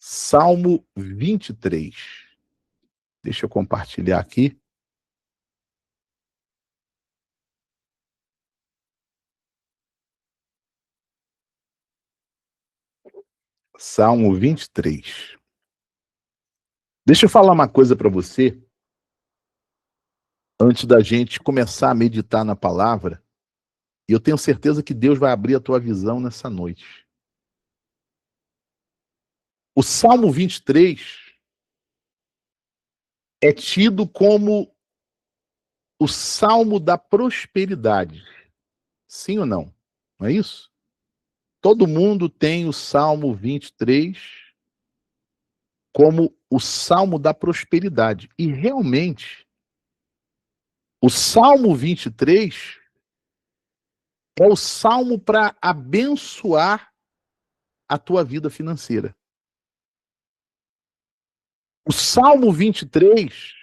Salmo 23. Deixa eu compartilhar aqui. Salmo 23. Deixa eu falar uma coisa para você, antes da gente começar a meditar na palavra, e eu tenho certeza que Deus vai abrir a tua visão nessa noite. O Salmo 23 é tido como o Salmo da prosperidade. Sim ou não? Não é isso? Todo mundo tem o Salmo 23 como o Salmo da prosperidade. E realmente, o Salmo 23 é o salmo para abençoar a tua vida financeira. O Salmo 23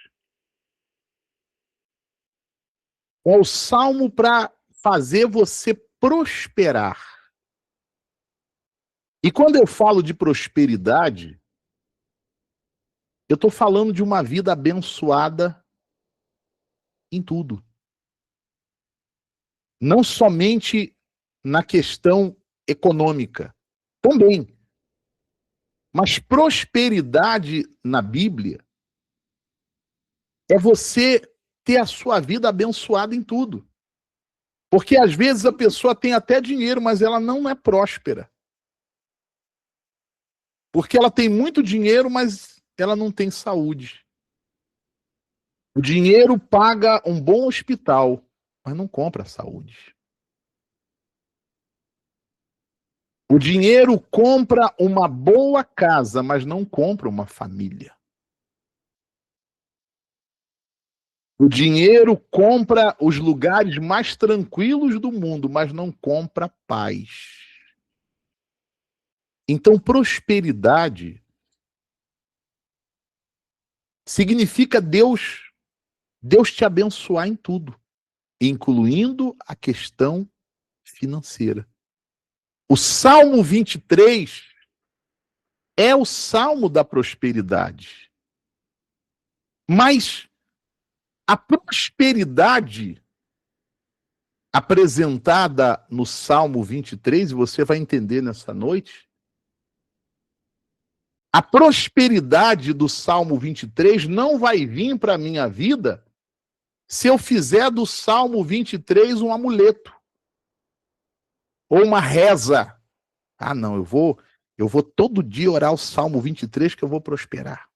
é o salmo para fazer você prosperar. E quando eu falo de prosperidade, eu estou falando de uma vida abençoada em tudo. Não somente na questão econômica, também. Mas prosperidade na Bíblia é você ter a sua vida abençoada em tudo. Porque às vezes a pessoa tem até dinheiro, mas ela não é próspera. Porque ela tem muito dinheiro, mas ela não tem saúde. O dinheiro paga um bom hospital, mas não compra saúde. O dinheiro compra uma boa casa, mas não compra uma família. O dinheiro compra os lugares mais tranquilos do mundo, mas não compra paz. Então, prosperidade significa Deus te abençoar em tudo, incluindo a questão financeira. O Salmo 23 é o salmo da prosperidade. Mas a prosperidade apresentada no Salmo 23, e você vai entender nessa noite, a prosperidade do Salmo 23 não vai vir para a minha vida se eu fizer do Salmo 23 um amuleto ou uma reza. Ah, não, eu vou todo dia orar o Salmo 23 que eu vou prosperar.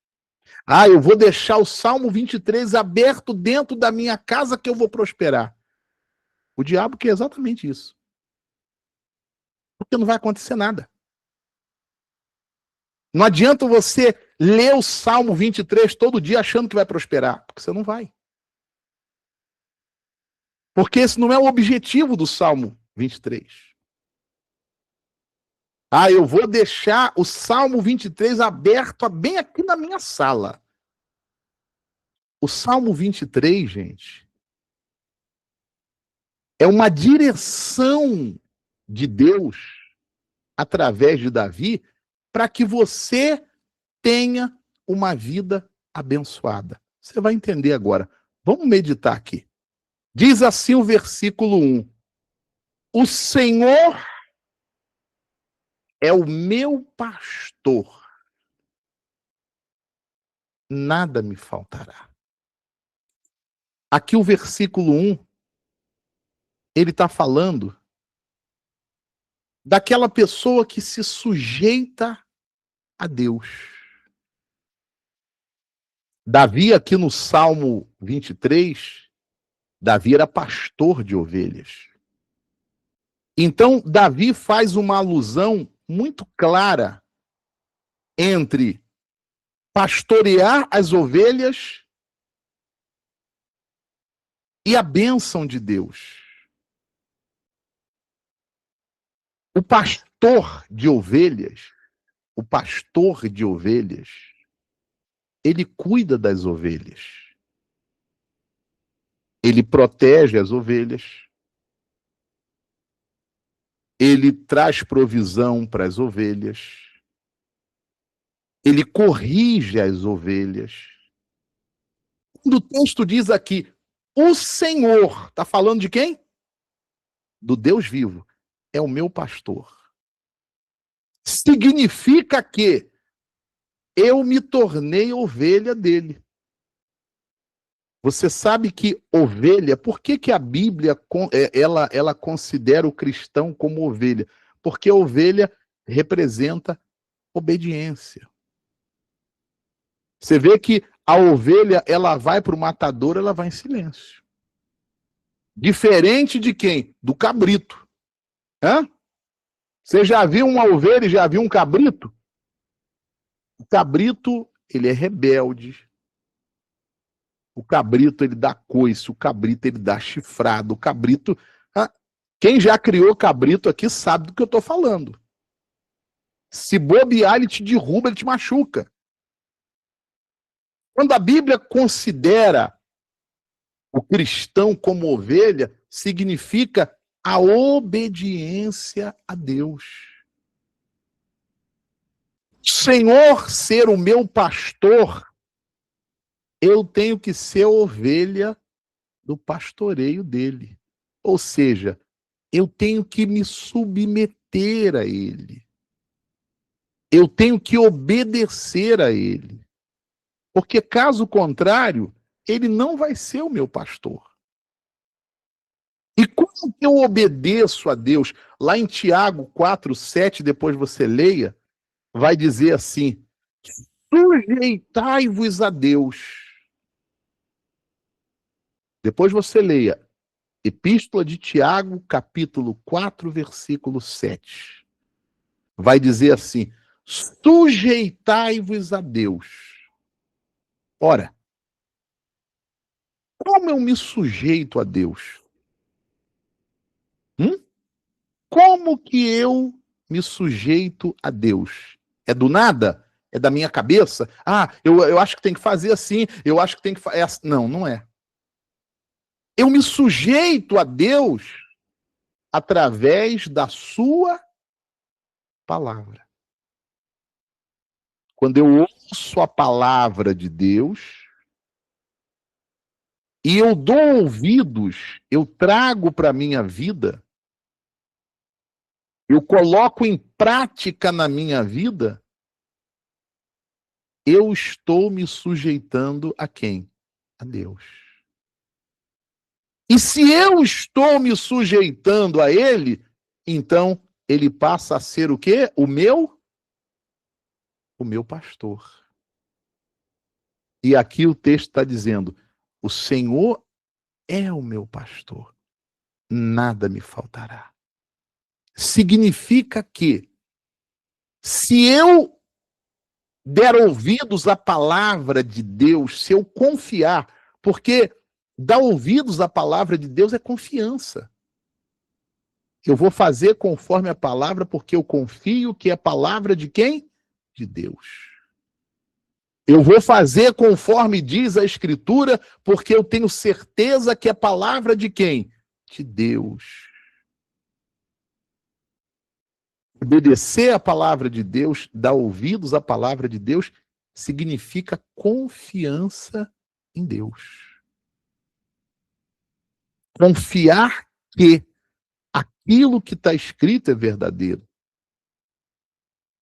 Ah, eu vou deixar o Salmo 23 aberto dentro da minha casa que eu vou prosperar. O diabo quer exatamente isso. Porque não vai acontecer nada. Não adianta você ler o Salmo 23 todo dia achando que vai prosperar, porque você não vai. Porque esse não é o objetivo do Salmo 23. Ah, eu vou deixar o Salmo 23 aberto bem aqui na minha sala. O Salmo 23, gente, é uma direção de Deus através de Davi para que você tenha uma vida abençoada. Você vai entender agora. Vamos meditar aqui. Diz assim o versículo 1: O Senhor é o meu pastor, nada me faltará. Aqui o versículo 1, ele está falando daquela pessoa que se sujeita a Deus. Davi, aqui no Salmo 23, Davi era pastor de ovelhas. Então, Davi faz uma alusão muito clara entre pastorear as ovelhas e a bênção de Deus. O pastor de ovelhas, ele cuida das ovelhas. Ele protege as ovelhas. Ele traz provisão para as ovelhas. Ele corrige as ovelhas. Quando o texto diz aqui, o Senhor, está falando de quem? Do Deus vivo. É o meu pastor. Significa que eu me tornei ovelha dele. Você sabe que ovelha, por que a Bíblia ela considera o cristão como ovelha? Porque a ovelha representa obediência. Você vê que a ovelha, ela vai para o matador, ela vai em silêncio. Diferente de quem? Do cabrito. Hã? Você já viu uma ovelha e já viu um cabrito? O cabrito, ele é rebelde. O cabrito, ele dá coice. O cabrito, ele dá chifrado. O cabrito... Quem já criou cabrito aqui sabe do que eu estou falando. Se bobear, ele te derruba, ele te machuca. Quando a Bíblia considera o cristão como ovelha, significa a obediência a Deus. Senhor ser o meu pastor, eu tenho que ser ovelha do pastoreio dele. Ou seja, eu tenho que me submeter a ele. Eu tenho que obedecer a ele. Porque caso contrário, ele não vai ser o meu pastor. E como que eu obedeço a Deus? Lá em Tiago 4:7, depois você leia, vai dizer assim: sujeitai-vos a Deus. Depois você leia Epístola de Tiago, capítulo 4, versículo 7. Vai dizer assim: sujeitai-vos a Deus. Ora, como eu me sujeito a Deus? Como que eu me sujeito a Deus? É do nada? É da minha cabeça? Eu acho que tem que fazer assim, eu acho que tem que fazer... Não, não é. Eu me sujeito a Deus através da sua palavra. Quando eu ouço a palavra de Deus e eu dou ouvidos, eu trago para a minha vida, eu coloco em prática na minha vida, eu estou me sujeitando a quem? A Deus. E se eu estou me sujeitando a Ele, então Ele passa a ser o quê? O meu pastor. E aqui o texto está dizendo: o Senhor é o meu pastor, nada me faltará. Significa que, se eu der ouvidos à palavra de Deus, se eu confiar, porque dar ouvidos à palavra de Deus é confiança. Eu vou fazer conforme a palavra, porque eu confio que é a palavra de quem? De Deus. Eu vou fazer conforme diz a Escritura, porque eu tenho certeza que é palavra de quem? De Deus. Obedecer a palavra de Deus, dar ouvidos à palavra de Deus, significa confiança em Deus. Confiar que aquilo que está escrito é verdadeiro.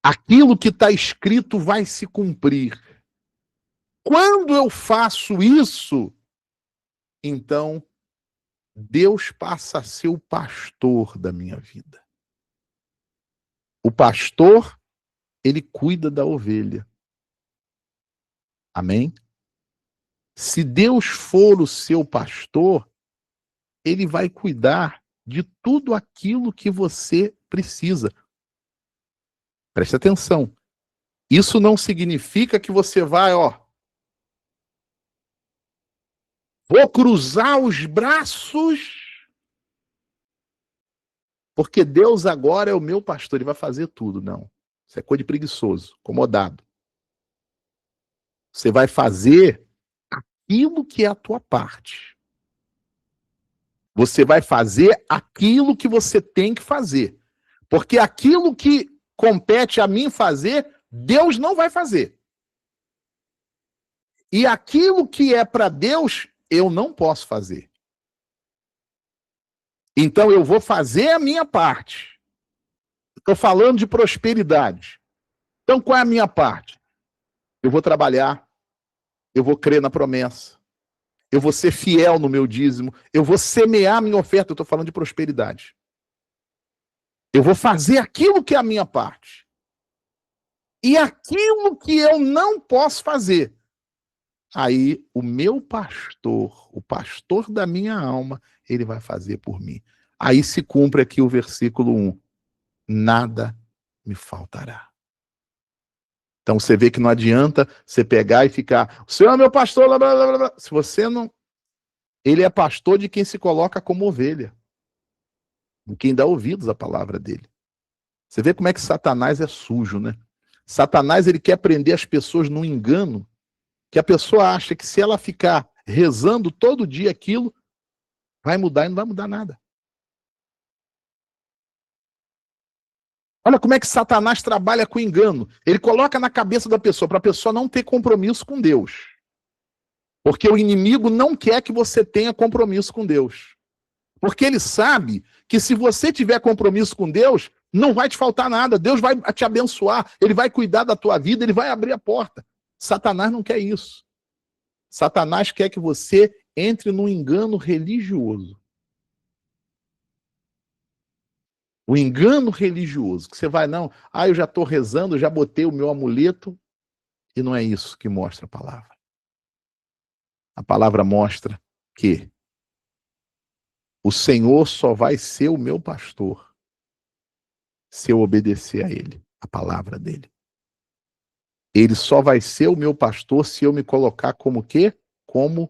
Aquilo que está escrito vai se cumprir. Quando eu faço isso, então Deus passa a ser o pastor da minha vida. O pastor, ele cuida da ovelha. Amém? Se Deus for o seu pastor, ele vai cuidar de tudo aquilo que você precisa. Preste atenção. Isso não significa que você vai, vou cruzar os braços, porque Deus agora é o meu pastor, ele vai fazer tudo. Não. Isso é coisa de preguiçoso, acomodado. Você vai fazer aquilo que é a tua parte. Você vai fazer aquilo que você tem que fazer. Porque aquilo que compete a mim fazer, Deus não vai fazer. E aquilo que é para Deus, eu não posso fazer. Então eu vou fazer a minha parte. Estou falando de prosperidade. Então qual é a minha parte? Eu vou trabalhar, eu vou crer na promessa, eu vou ser fiel no meu dízimo, eu vou semear a minha oferta. Eu estou falando de prosperidade. Eu vou fazer aquilo que é a minha parte. E aquilo que eu não posso fazer, aí o meu pastor, o pastor da minha alma, ele vai fazer por mim. Aí se cumpre aqui o versículo 1. Nada me faltará. Então você vê que não adianta você pegar e ficar, o Senhor é meu pastor, blá, blá, blá, blá. Se você não... Ele é pastor de quem se coloca como ovelha, de quem dá ouvidos à palavra dele. Você vê como é que Satanás é sujo, né? Satanás, ele quer prender as pessoas no engano, que a pessoa acha que se ela ficar rezando todo dia aquilo, vai mudar e não vai mudar nada. Olha como é que Satanás trabalha com engano. Ele coloca na cabeça da pessoa, para a pessoa não ter compromisso com Deus. Porque o inimigo não quer que você tenha compromisso com Deus. Porque ele sabe que se você tiver compromisso com Deus, não vai te faltar nada. Deus vai te abençoar, ele vai cuidar da tua vida, ele vai abrir a porta. Satanás não quer isso. Satanás quer que você entre num engano religioso. O engano religioso, que você vai, não, eu já estou rezando, já botei o meu amuleto, e não é isso que mostra a palavra. A palavra mostra que o Senhor só vai ser o meu pastor se eu obedecer a ele, a palavra dele. Ele só vai ser o meu pastor se eu me colocar como o quê? Como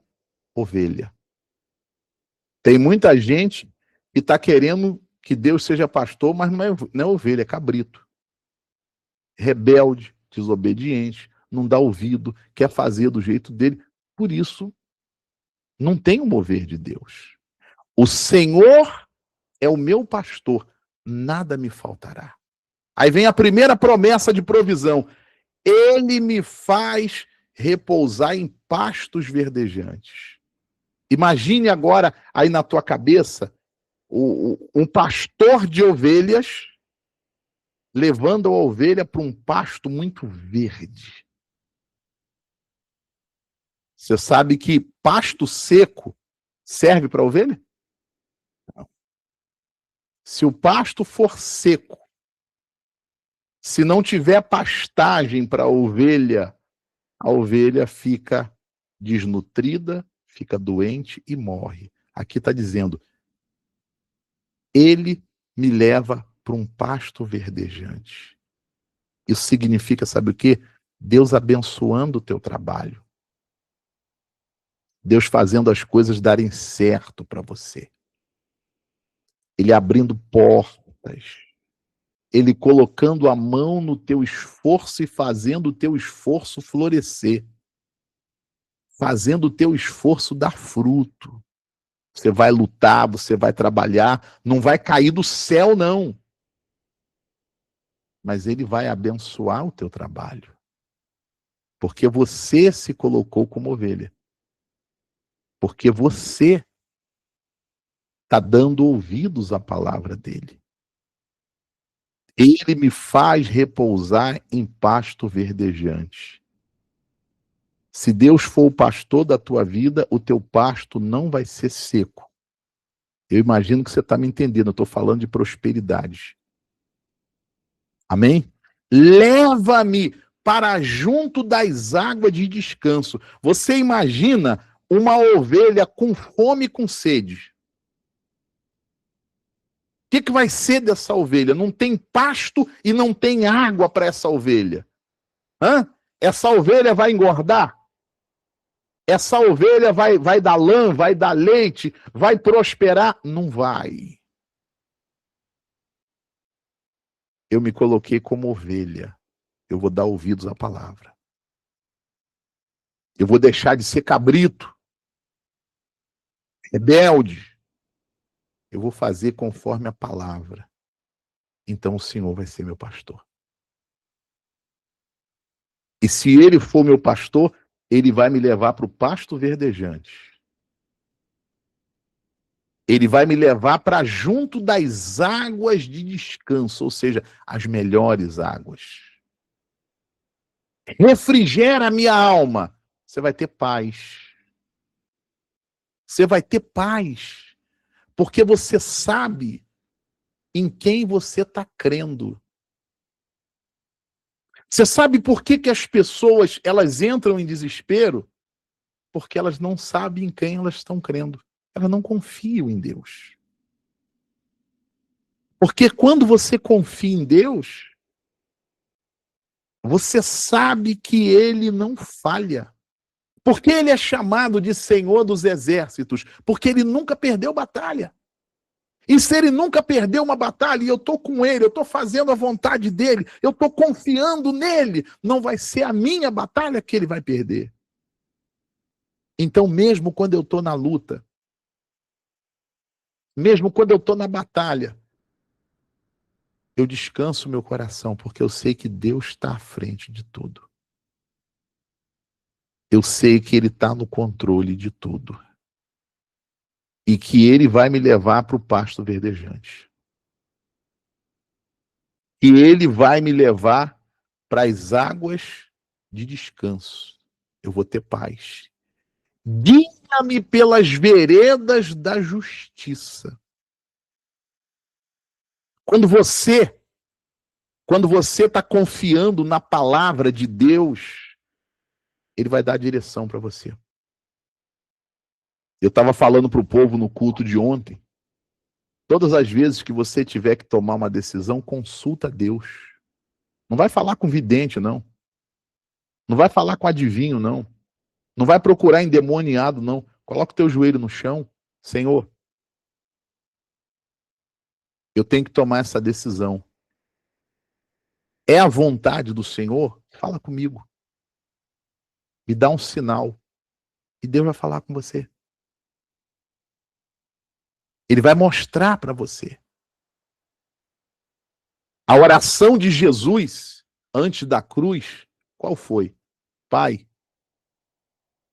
ovelha. Tem muita gente que está querendo que Deus seja pastor, mas não é ovelha, é cabrito. Rebelde, desobediente, não dá ouvido, quer fazer do jeito dele. Por isso, não tem o mover de Deus. O Senhor é o meu pastor, nada me faltará. Aí vem a primeira promessa de provisão. Ele me faz repousar em pastos verdejantes. Imagine agora aí na tua cabeça um pastor de ovelhas levando a ovelha para um pasto muito verde. Você sabe que pasto seco serve para ovelha? Não. Se o pasto for seco, se não tiver pastagem para a ovelha fica desnutrida, fica doente e morre. Aqui está dizendo, ele me leva para um pasto verdejante. Isso significa, sabe o quê? Deus abençoando o teu trabalho. Deus fazendo as coisas darem certo para você. Ele abrindo portas. Ele colocando a mão no teu esforço e fazendo o teu esforço florescer. Fazendo o teu esforço dar fruto. Você vai lutar, você vai trabalhar, não vai cair do céu, não. Mas ele vai abençoar o teu trabalho. Porque você se colocou como ovelha. Porque você está dando ouvidos à palavra dele. Ele me faz repousar em pasto verdejante. Se Deus for o pastor da tua vida, o teu pasto não vai ser seco. Eu imagino que você está me entendendo, eu estou falando de prosperidade. Amém? Leva-me para junto das águas de descanso. Você imagina uma ovelha com fome e com sede. O que vai ser dessa ovelha? Não tem pasto e não tem água para essa ovelha. Essa ovelha vai engordar? Essa ovelha vai dar lã, vai dar leite, vai prosperar? Não vai. Eu me coloquei como ovelha. Eu vou dar ouvidos à palavra. Eu vou deixar de ser cabrito, rebelde. Eu vou fazer conforme a palavra. Então o Senhor vai ser meu pastor. E se ele for meu pastor, ele vai me levar para o pasto verdejante. Ele vai me levar para junto das águas de descanso, ou seja, as melhores águas. Refrigera a minha alma. Você vai ter paz. Você vai ter paz. Porque você sabe em quem você está crendo. Você sabe por que as pessoas elas entram em desespero? Porque elas não sabem em quem elas estão crendo. Elas não confiam em Deus. Porque quando você confia em Deus, você sabe que Ele não falha. Porque Ele é chamado de Senhor dos Exércitos? Porque Ele nunca perdeu batalha. E se Ele nunca perdeu uma batalha, e eu estou com Ele, eu estou fazendo a vontade dEle, eu estou confiando nele, não vai ser a minha batalha que Ele vai perder. Então, mesmo quando eu estou na luta, mesmo quando eu estou na batalha, eu descanso meu coração, porque eu sei que Deus está à frente de tudo. Eu sei que Ele está no controle de tudo. E que Ele vai me levar para o pasto verdejante. E Ele vai me levar para as águas de descanso. Eu vou ter paz. Guia-me pelas veredas da justiça. Quando você está confiando na palavra de Deus, Ele vai dar a direção para você. Eu estava falando para o povo no culto de ontem. Todas as vezes que você tiver que tomar uma decisão, consulta Deus. Não vai falar com vidente, não. Não vai falar com adivinho, não. Não vai procurar endemoniado, não. Coloca o teu joelho no chão. Senhor, eu tenho que tomar essa decisão. É a vontade do Senhor? Fala comigo. Me dá um sinal. E Deus vai falar com você. Ele vai mostrar para você. A oração de Jesus antes da cruz, qual foi? Pai,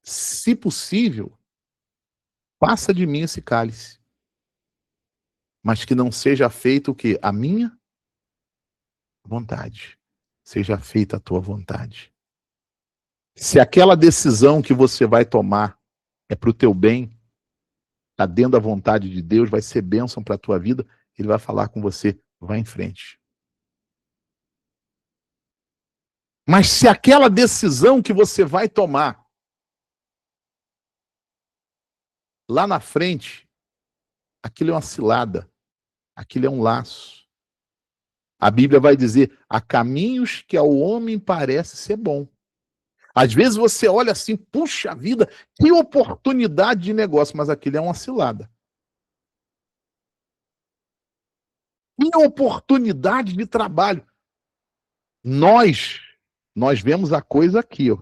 se possível, passa de mim esse cálice. Mas que não seja feito o quê? A minha vontade. Seja feita a tua vontade. Se aquela decisão que você vai tomar é para o teu bem, está dentro da vontade de Deus, vai ser bênção para a tua vida, Ele vai falar com você, vai em frente. Mas se aquela decisão que você vai tomar lá na frente, aquilo é uma cilada, aquilo é um laço. A Bíblia vai dizer, há caminhos que ao homem parece ser bom. Às vezes você olha assim, puxa vida, que oportunidade de negócio, mas aquilo é uma cilada. Que oportunidade de trabalho. Nós vemos a coisa aqui, ó.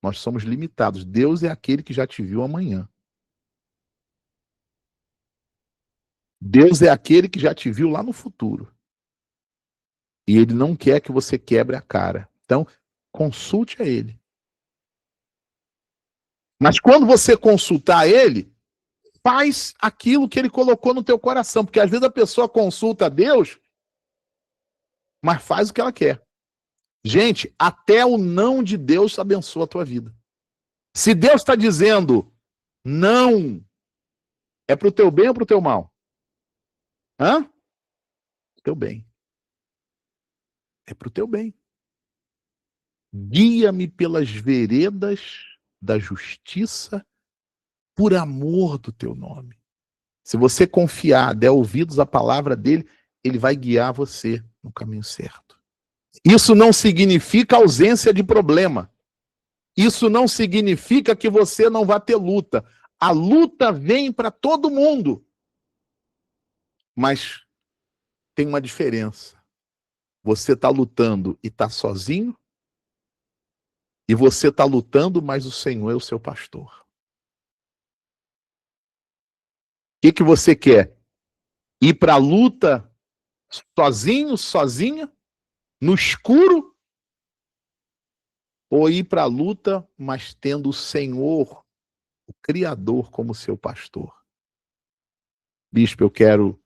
Nós somos limitados. Deus é aquele que já te viu amanhã. Deus é aquele que já te viu lá no futuro. E Ele não quer que você quebre a cara. Então, consulte a Ele. Mas quando você consultar Ele, faz aquilo que Ele colocou no teu coração. Porque às vezes a pessoa consulta a Deus, mas faz o que ela quer. Gente, até o não de Deus abençoa a tua vida. Se Deus está dizendo não, é para o teu bem ou para o teu mal? Hã? Teu bem. É para o teu bem. Guia-me pelas veredas da justiça por amor do teu nome. Se você confiar, der ouvidos à palavra dele, ele vai guiar você no caminho certo. Isso não significa ausência de problema. Isso não significa que você não vai ter luta. A luta vem para todo mundo. Mas tem uma diferença. Você está lutando e está sozinho, e você está lutando, mas o Senhor é o seu pastor. O que você quer? Ir para a luta sozinho, sozinha, no escuro? ou ir para a luta, mas tendo o Senhor, o Criador, como seu pastor. Bispo, eu quero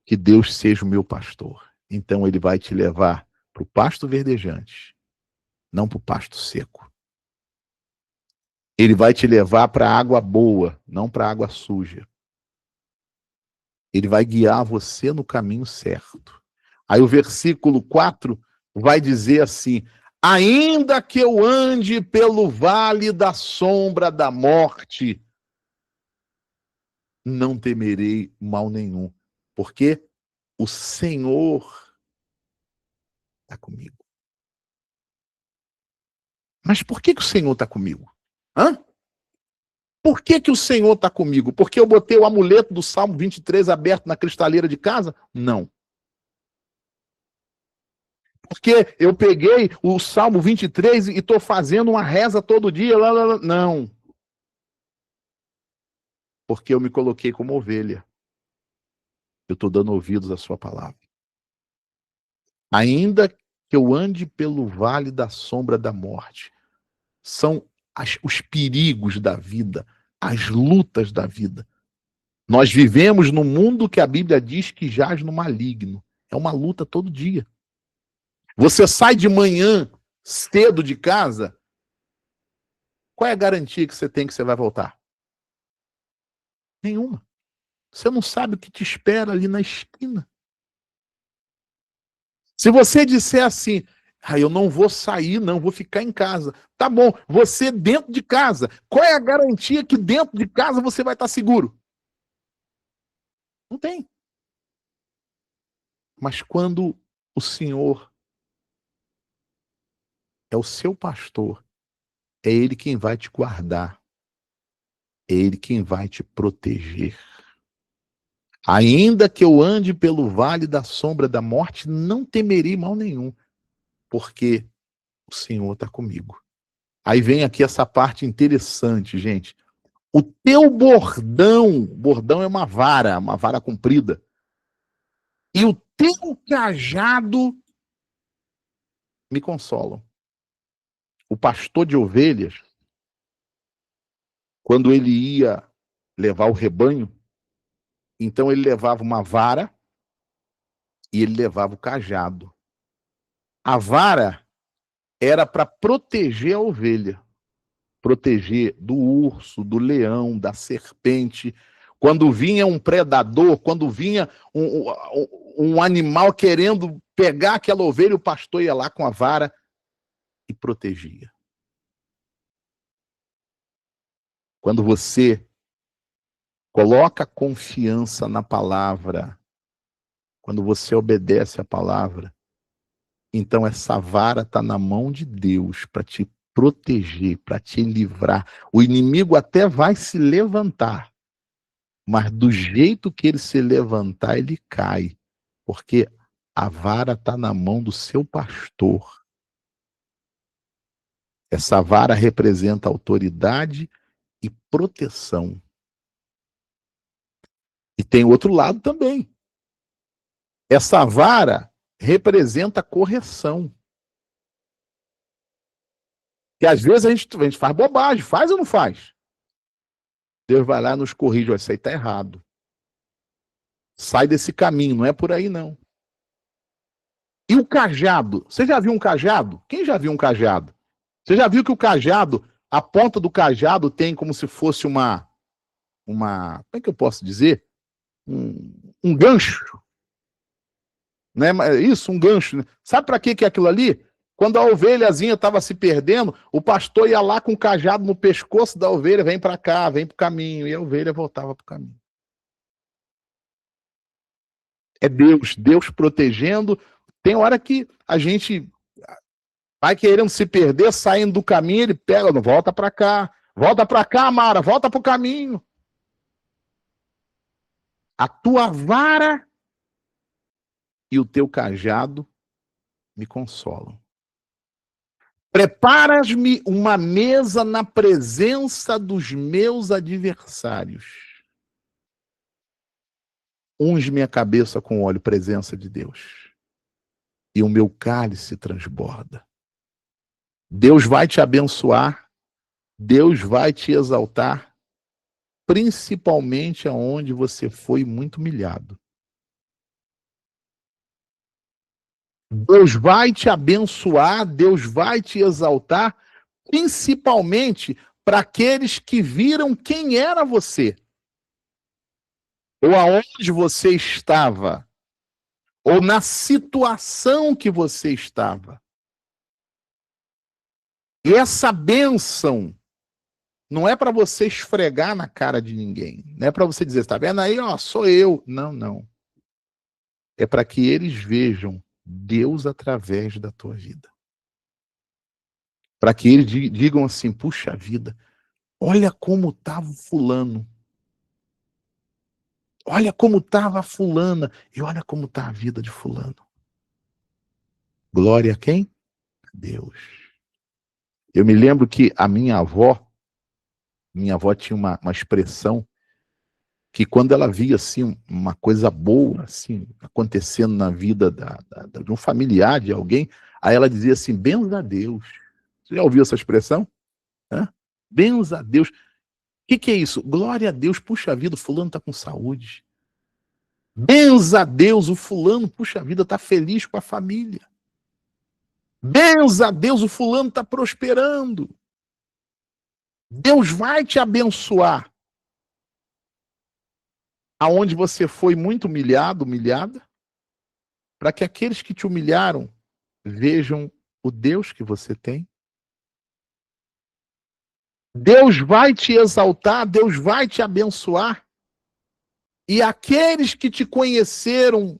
que Deus seja o meu pastor. Então ele vai te levar para o pasto verdejante, não para o pasto seco. Ele vai te levar para a água boa, não para a água suja. Ele vai guiar você no caminho certo. Aí o versículo 4 vai dizer assim: ainda que eu ande pelo vale da sombra da morte, não temerei mal nenhum, porque o Senhor está comigo. Mas por que o Senhor está comigo? Hã? Por que o Senhor está comigo? Porque eu botei o amuleto do Salmo 23 aberto na cristaleira de casa? Não. Porque eu peguei o Salmo 23 e estou fazendo uma reza todo dia? Não. Porque eu me coloquei como ovelha. Eu estou dando ouvidos à sua palavra. Ainda que eu ande pelo vale da sombra da morte, são os perigos da vida, as lutas da vida. Nós vivemos num mundo que a Bíblia diz que jaz no maligno. É uma luta todo dia. Você sai de manhã cedo de casa, qual é a garantia que você tem que você vai voltar? Nenhuma. Você não sabe o que te espera ali na esquina. Se você disser assim, eu não vou sair, não, vou ficar em casa. Tá bom, você dentro de casa, qual é a garantia que dentro de casa você vai estar seguro? Não tem. Mas quando o Senhor é o seu pastor, é Ele quem vai te guardar, é Ele quem vai te proteger. Ainda que eu ande pelo vale da sombra da morte, não temerei mal nenhum, porque o Senhor está comigo. Aí vem aqui essa parte interessante, gente. O teu bordão é uma vara comprida, e o teu cajado me consolam. O pastor de ovelhas, quando ele ia levar o rebanho, então ele levava uma vara e ele levava o cajado. A vara era para proteger a ovelha, proteger do urso, do leão, da serpente. Quando vinha um predador, quando vinha um animal querendo pegar aquela ovelha, o pastor ia lá com a vara e protegia. Quando você coloca confiança na palavra, quando você obedece a palavra, então essa vara está na mão de Deus para te proteger, para te livrar. O inimigo até vai se levantar, mas do jeito que ele se levantar, ele cai, porque a vara está na mão do seu pastor. Essa vara representa autoridade e proteção. E tem outro lado também. Essa vara representa correção. Que às vezes a gente faz bobagem, faz ou não faz? Deus vai lá e nos corrige, isso aí está errado. Sai desse caminho, não é por aí não. E o cajado? Você já viu um cajado? Quem já viu um cajado? Você já viu que o cajado, a ponta do cajado tem como se fosse como é que eu posso dizer? Um gancho, né? Isso, um gancho. Né? Sabe para que é aquilo ali? Quando a ovelhazinha estava se perdendo, o pastor ia lá com o cajado no pescoço da ovelha, vem para cá, vem para o caminho, e a ovelha voltava para o caminho. É Deus protegendo. Tem hora que a gente vai querendo se perder, saindo do caminho, ele pega, volta para cá, Mara, volta para o caminho. A tua vara e o teu cajado me consolam. Preparas-me uma mesa na presença dos meus adversários. Unge minha cabeça com óleo, presença de Deus. E o meu cálice transborda. Deus vai te abençoar, Deus vai te exaltar, principalmente aonde você foi muito humilhado. Deus vai te abençoar, Deus vai te exaltar, principalmente para aqueles que viram quem era você, ou aonde você estava, ou na situação que você estava. E essa bênção não é para você esfregar na cara de ninguém, não é para você dizer, tá vendo aí, ó, sou eu. Não, não. É para que eles vejam Deus através da tua vida. Para que eles digam assim, puxa vida, olha como estava o fulano. Olha como estava a fulana. E olha como está a vida de fulano. Glória a quem? A Deus. Eu me lembro que a minha avó tinha uma expressão que quando ela via assim uma coisa boa assim acontecendo na vida de um familiar, de alguém, aí ela dizia assim, benza a Deus. Você já ouviu essa expressão? Hã? Benza a Deus. O que é isso? Glória a Deus, puxa vida, o fulano está com saúde. Benza a Deus, o fulano, puxa vida, está feliz com a família. Benza a Deus, o fulano está prosperando. Deus vai te abençoar. Aonde você foi muito humilhado, humilhada, para que aqueles que te humilharam vejam o Deus que você tem. Deus vai te exaltar, Deus vai te abençoar. E aqueles que te conheceram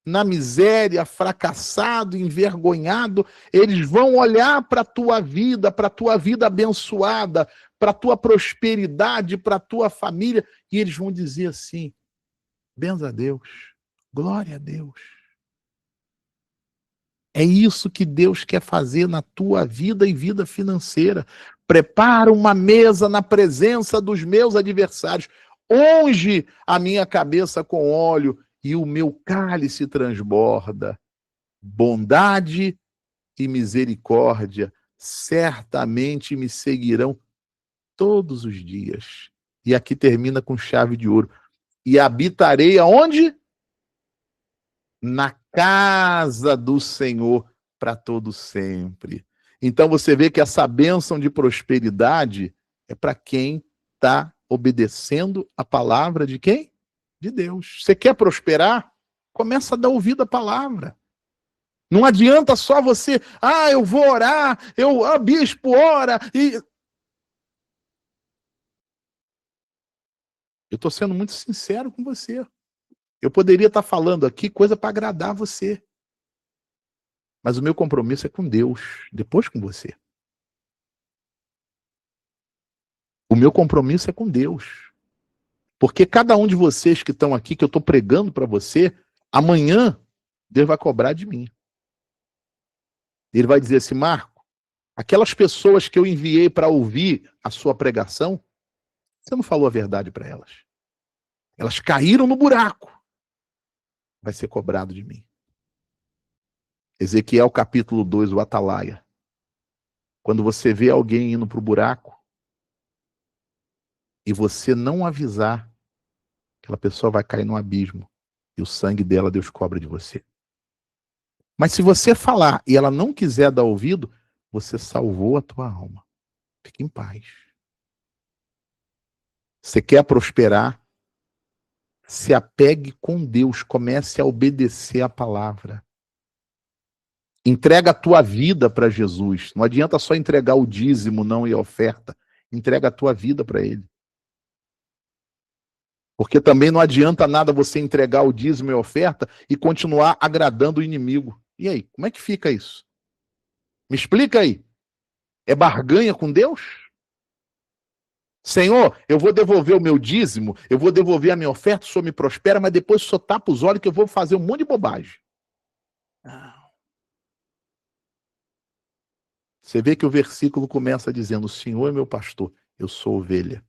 na miséria, fracassado, envergonhado, eles vão olhar para a tua vida abençoada, para a tua prosperidade, para a tua família, e eles vão dizer assim, benza a Deus, glória a Deus. É isso que Deus quer fazer na tua vida e vida financeira. Prepara uma mesa na presença dos meus adversários. Unge a minha cabeça com óleo e o meu cálice transborda. Bondade e misericórdia certamente me seguirão todos os dias. E aqui termina com chave de ouro. E habitarei aonde? Na casa do Senhor para todo sempre. Então você vê que essa bênção de prosperidade é para quem está obedecendo a palavra de quem? De Deus. Você quer prosperar? Começa a dar ouvido à palavra. Não adianta só você, eu vou orar, bispo ora, e... Eu estou sendo muito sincero com você. Eu poderia estar falando aqui coisa para agradar você. Mas o meu compromisso é com Deus, depois com você. O meu compromisso é com Deus. Porque cada um de vocês que estão aqui, que eu estou pregando para você, amanhã Deus vai cobrar de mim. Ele vai dizer assim, Marco, aquelas pessoas que eu enviei para ouvir a sua pregação, você não falou a verdade para elas. Elas caíram no buraco. Vai ser cobrado de mim. Ezequiel capítulo 2, o Atalaia. Quando você vê alguém indo para o buraco e você não avisar, aquela pessoa vai cair no abismo e o sangue dela Deus cobra de você. Mas se você falar e ela não quiser dar ouvido, você salvou a tua alma. Fique em paz. Você quer prosperar? Se apegue com Deus, comece a obedecer a palavra. Entrega a tua vida para Jesus. Não adianta só entregar o dízimo, não, e a oferta. Entrega a tua vida para Ele. Porque também não adianta nada você entregar o dízimo e a oferta e continuar agradando o inimigo. E aí, como é que fica isso? Me explica aí. É barganha com Deus? Senhor, eu vou devolver o meu dízimo, eu vou devolver a minha oferta, o Senhor me prospera, mas depois o Senhor tapa os olhos que eu vou fazer um monte de bobagem. Você vê que o versículo começa dizendo, o Senhor é meu pastor, eu sou ovelha.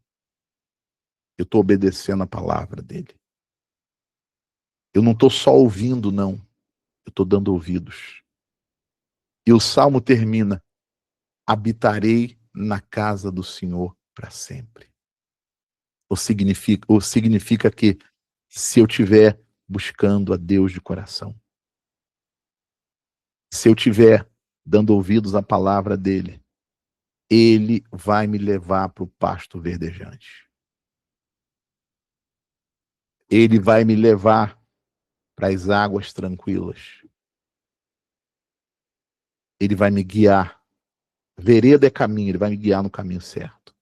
Eu estou obedecendo a palavra dele. Eu não estou só ouvindo, não. Eu estou dando ouvidos. E o Salmo termina, habitarei na casa do Senhor para sempre. Ou significa que se eu estiver buscando a Deus de coração, se eu estiver dando ouvidos à palavra dele, ele vai me levar para o pasto verdejante. Ele vai me levar para as águas tranquilas. Ele vai me guiar. Vereda é caminho, ele vai me guiar no caminho certo.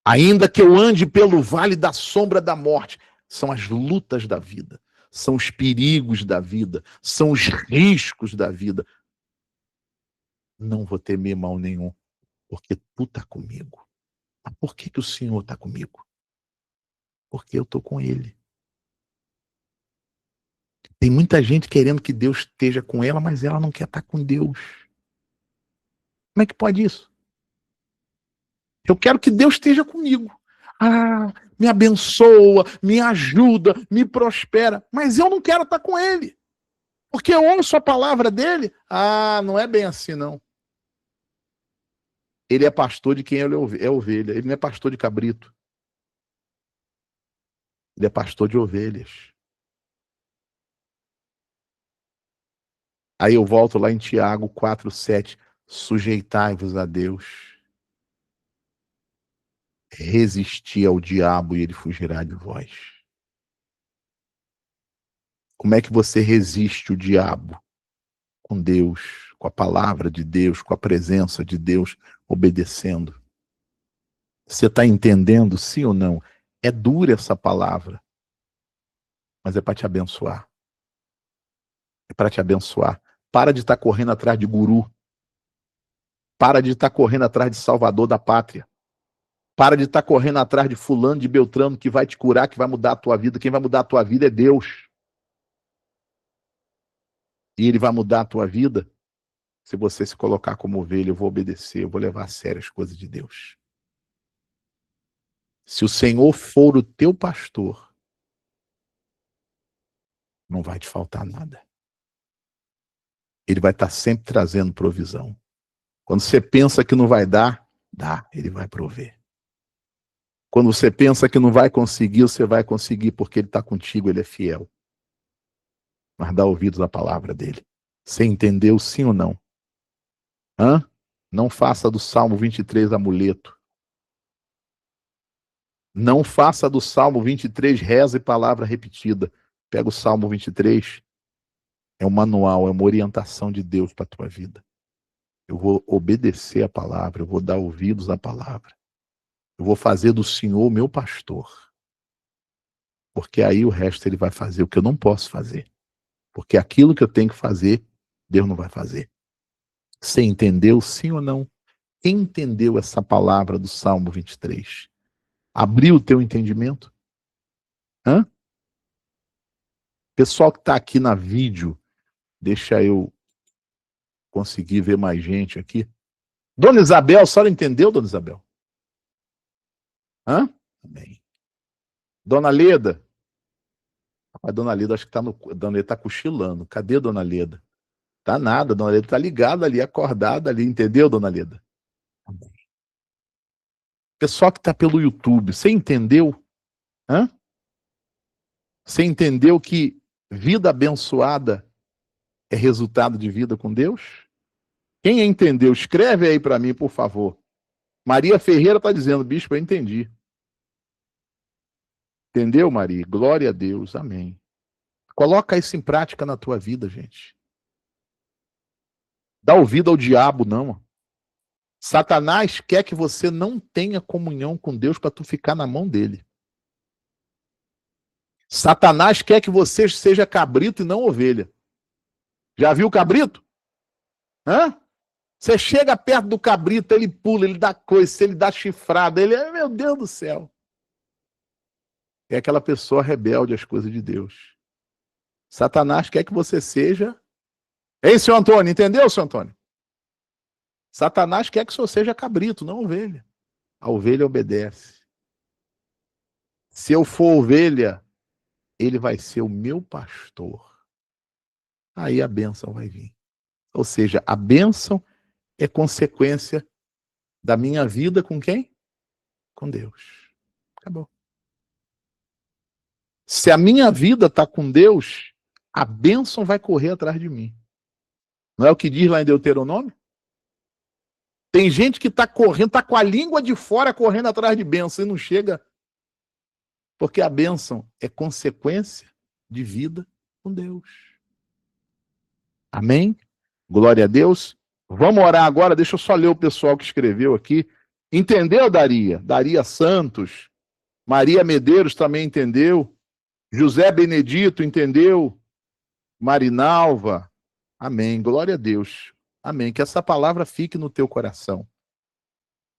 Ainda que eu ande pelo vale da sombra da morte, são as lutas da vida, são os perigos da vida, são os riscos da vida. Não vou temer mal nenhum, porque tu está comigo. Mas por que o Senhor está comigo? Porque eu estou com ele. Tem muita gente querendo que Deus esteja com ela, mas ela não quer estar com Deus. Como é que pode isso? Eu quero que Deus esteja comigo. Ah, me abençoa, me ajuda, me prospera. Mas eu não quero estar com ele. Porque eu ouço a palavra dele. Ah, não é bem assim, não. Ele é pastor de quem ele é ovelha. Ele não é pastor de cabrito. Ele é pastor de ovelhas. Aí eu volto lá em Tiago 4:7. Sujeitai-vos a Deus. Resisti ao diabo e ele fugirá de vós. Como é que você resiste o diabo? Com Deus, com a palavra de Deus, com a presença de Deus, obedecendo. Você está entendendo, sim ou não? É dura essa palavra, mas é para te abençoar. É para te abençoar. Para de estar correndo atrás de guru. Para de estar correndo atrás de salvador da pátria. Para de estar correndo atrás de fulano, de beltrano, que vai te curar, que vai mudar a tua vida. Quem vai mudar a tua vida é Deus. E ele vai mudar a tua vida se você se colocar como ovelha. Eu vou obedecer, eu vou levar a sério as coisas de Deus. Se o Senhor for o teu pastor, não vai te faltar nada. Ele vai estar sempre trazendo provisão. Quando você pensa que não vai dar, dá, ele vai prover. Quando você pensa que não vai conseguir, você vai conseguir, porque ele está contigo, ele é fiel. Mas dá ouvidos à palavra dele. Você entendeu, sim ou não? Hã? Não faça do Salmo 23 amuleto. Não faça do Salmo 23 reza e palavra repetida. Pega o Salmo 23, é um manual, é uma orientação de Deus para a tua vida. Eu vou obedecer a palavra, eu vou dar ouvidos à palavra. Eu vou fazer do Senhor meu pastor. Porque aí o resto ele vai fazer o que eu não posso fazer. Porque aquilo que eu tenho que fazer, Deus não vai fazer. Você entendeu, sim ou não? Quem entendeu essa palavra do Salmo 23? Abriu o teu entendimento? Hã? Pessoal que está aqui na vídeo, deixa eu conseguir ver mais gente aqui. Dona Isabel, a senhora entendeu, Dona Isabel? Hã? Amém. Dona Leda? A Dona Leda, acho que tá no. Dona Leda tá cochilando. Cadê Dona Leda? Tá nada, Dona Leda tá ligada ali, acordada ali, entendeu, Dona Leda? Pessoal que tá pelo YouTube, você entendeu? Hã? Você entendeu que vida abençoada é resultado de vida com Deus? Quem entendeu, escreve aí para mim, por favor. Maria Ferreira tá dizendo, bispo, eu entendi. Entendeu, Maria? Glória a Deus, amém. Coloca isso em prática na tua vida, gente. Dá ouvido ao diabo, não. Satanás quer que você não tenha comunhão com Deus para tu ficar na mão dele. Satanás quer que você seja cabrito e não ovelha. Já viu o cabrito? Hã? Você chega perto do cabrito, ele pula, ele dá coice, ele dá chifrada, ele é, meu Deus do céu. É aquela pessoa rebelde às coisas de Deus. Satanás quer que você seja. Ei, seu Antônio, entendeu, seu Antônio? Satanás quer que você seja cabrito, não ovelha. A ovelha obedece. Se eu for ovelha, ele vai ser o meu pastor. Aí a bênção vai vir. Ou seja, a bênção é consequência da minha vida com quem? Com Deus. Acabou. Se a minha vida está com Deus, a bênção vai correr atrás de mim. Não é o que diz lá em Deuteronômio? Tem gente que está correndo, está com a língua de fora correndo atrás de bênção e não chega. Porque a bênção é consequência de vida com Deus. Amém? Glória a Deus. Vamos orar agora, deixa eu só ler o pessoal que escreveu aqui. Entendeu, Daria? Daria Santos. Maria Medeiros também entendeu. José Benedito entendeu. Marinalva. Amém. Glória a Deus. Amém. Que essa palavra fique no teu coração.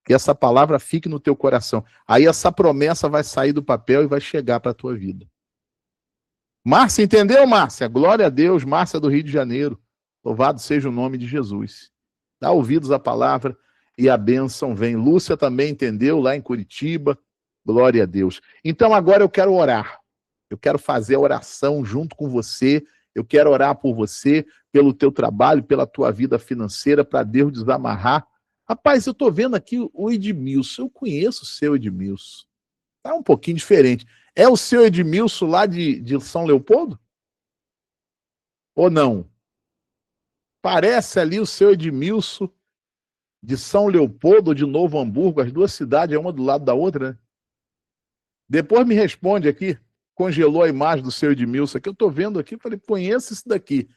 Que essa palavra fique no teu coração. Aí essa promessa vai sair do papel e vai chegar para a tua vida. Márcia, entendeu, Márcia? Glória a Deus, Márcia do Rio de Janeiro. Louvado seja o nome de Jesus. Dá ouvidos à palavra e a bênção vem. Lúcia também entendeu, lá em Curitiba. Glória a Deus. Então agora eu quero orar. Eu quero fazer a oração junto com você. Eu quero orar por você, pelo teu trabalho, pela tua vida financeira, para Deus desamarrar. Rapaz, eu estou vendo aqui o Edmilson. Eu conheço o seu Edmilson. Tá um pouquinho diferente. É o seu Edmilson lá de São Leopoldo? Ou não? Parece ali o seu Edmilson de São Leopoldo ou de Novo Hamburgo. As duas cidades, é uma do lado da outra, né? Depois me responde aqui. Congelou a imagem do seu Edmilson aqui. Eu estou vendo aqui, falei, conheço esse daqui.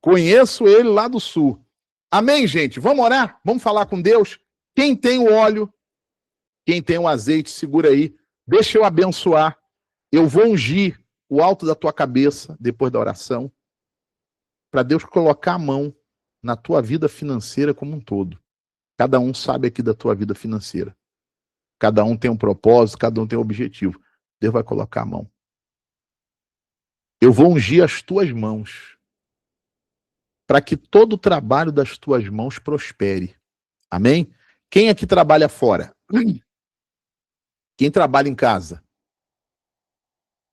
Conheço ele lá do sul. Amém, gente? Vamos orar? Vamos falar com Deus? Quem tem o óleo, quem tem o azeite, segura aí. Deixa eu abençoar. Eu vou ungir o alto da tua cabeça, depois da oração, para Deus colocar a mão na tua vida financeira como um todo. Cada um sabe aqui da tua vida financeira. Cada um tem um propósito, cada um tem um objetivo. Deus vai colocar a mão. Eu vou ungir as tuas mãos, para que todo o trabalho das tuas mãos prospere. Amém? Quem aqui trabalha fora? Quem trabalha em casa?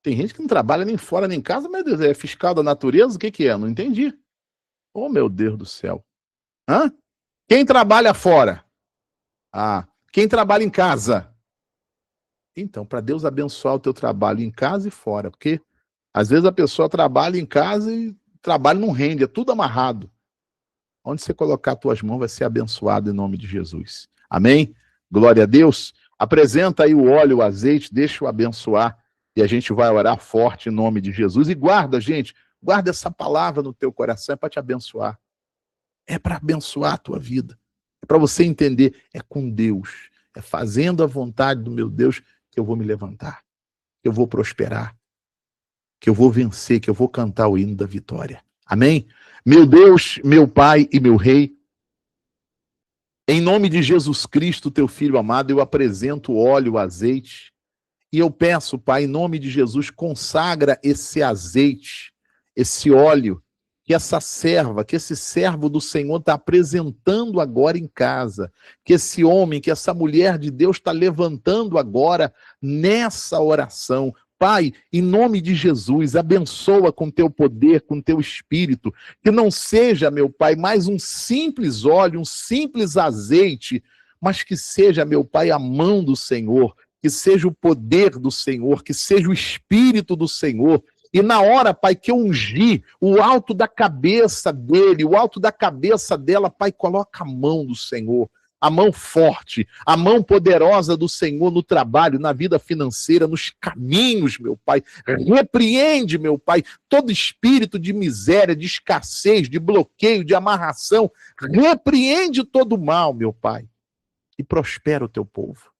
Tem gente que não trabalha nem fora nem em casa, mas Deus, é fiscal da natureza? O que é? Não entendi. Oh, meu Deus do céu. Hã? Quem trabalha fora? Ah, quem trabalha em casa? Então, para Deus abençoar o teu trabalho em casa e fora, porque às vezes a pessoa trabalha em casa e o trabalho não rende, é tudo amarrado. Onde você colocar as tuas mãos vai ser abençoado em nome de Jesus. Amém? Glória a Deus. Apresenta aí o óleo, o azeite, deixa eu abençoar e a gente vai orar forte em nome de Jesus. E guarda, gente, guarda essa palavra no teu coração, é para te abençoar. É para abençoar a tua vida. É para você entender, é com Deus. É fazendo a vontade do meu Deus que eu vou me levantar, que eu vou prosperar, que eu vou vencer, que eu vou cantar o hino da vitória. Amém? Meu Deus, meu Pai e meu Rei, em nome de Jesus Cristo, teu Filho amado, eu apresento o óleo, o azeite, e eu peço, Pai, em nome de Jesus, consagra esse azeite, esse óleo, que essa serva, que esse servo do Senhor está apresentando agora em casa, que esse homem, que essa mulher de Deus está levantando agora nessa oração. Pai, em nome de Jesus, abençoa com teu poder, com teu espírito, que não seja, meu Pai, mais um simples óleo, um simples azeite, mas que seja, meu Pai, a mão do Senhor, que seja o poder do Senhor, que seja o espírito do Senhor. E na hora, Pai, que eu ungi o alto da cabeça dele, o alto da cabeça dela, Pai, coloca a mão do Senhor, a mão forte, a mão poderosa do Senhor no trabalho, na vida financeira, nos caminhos, meu Pai. Repreende, meu Pai, todo espírito de miséria, de escassez, de bloqueio, de amarração. Repreende todo o mal, meu Pai. E prospera o teu povo.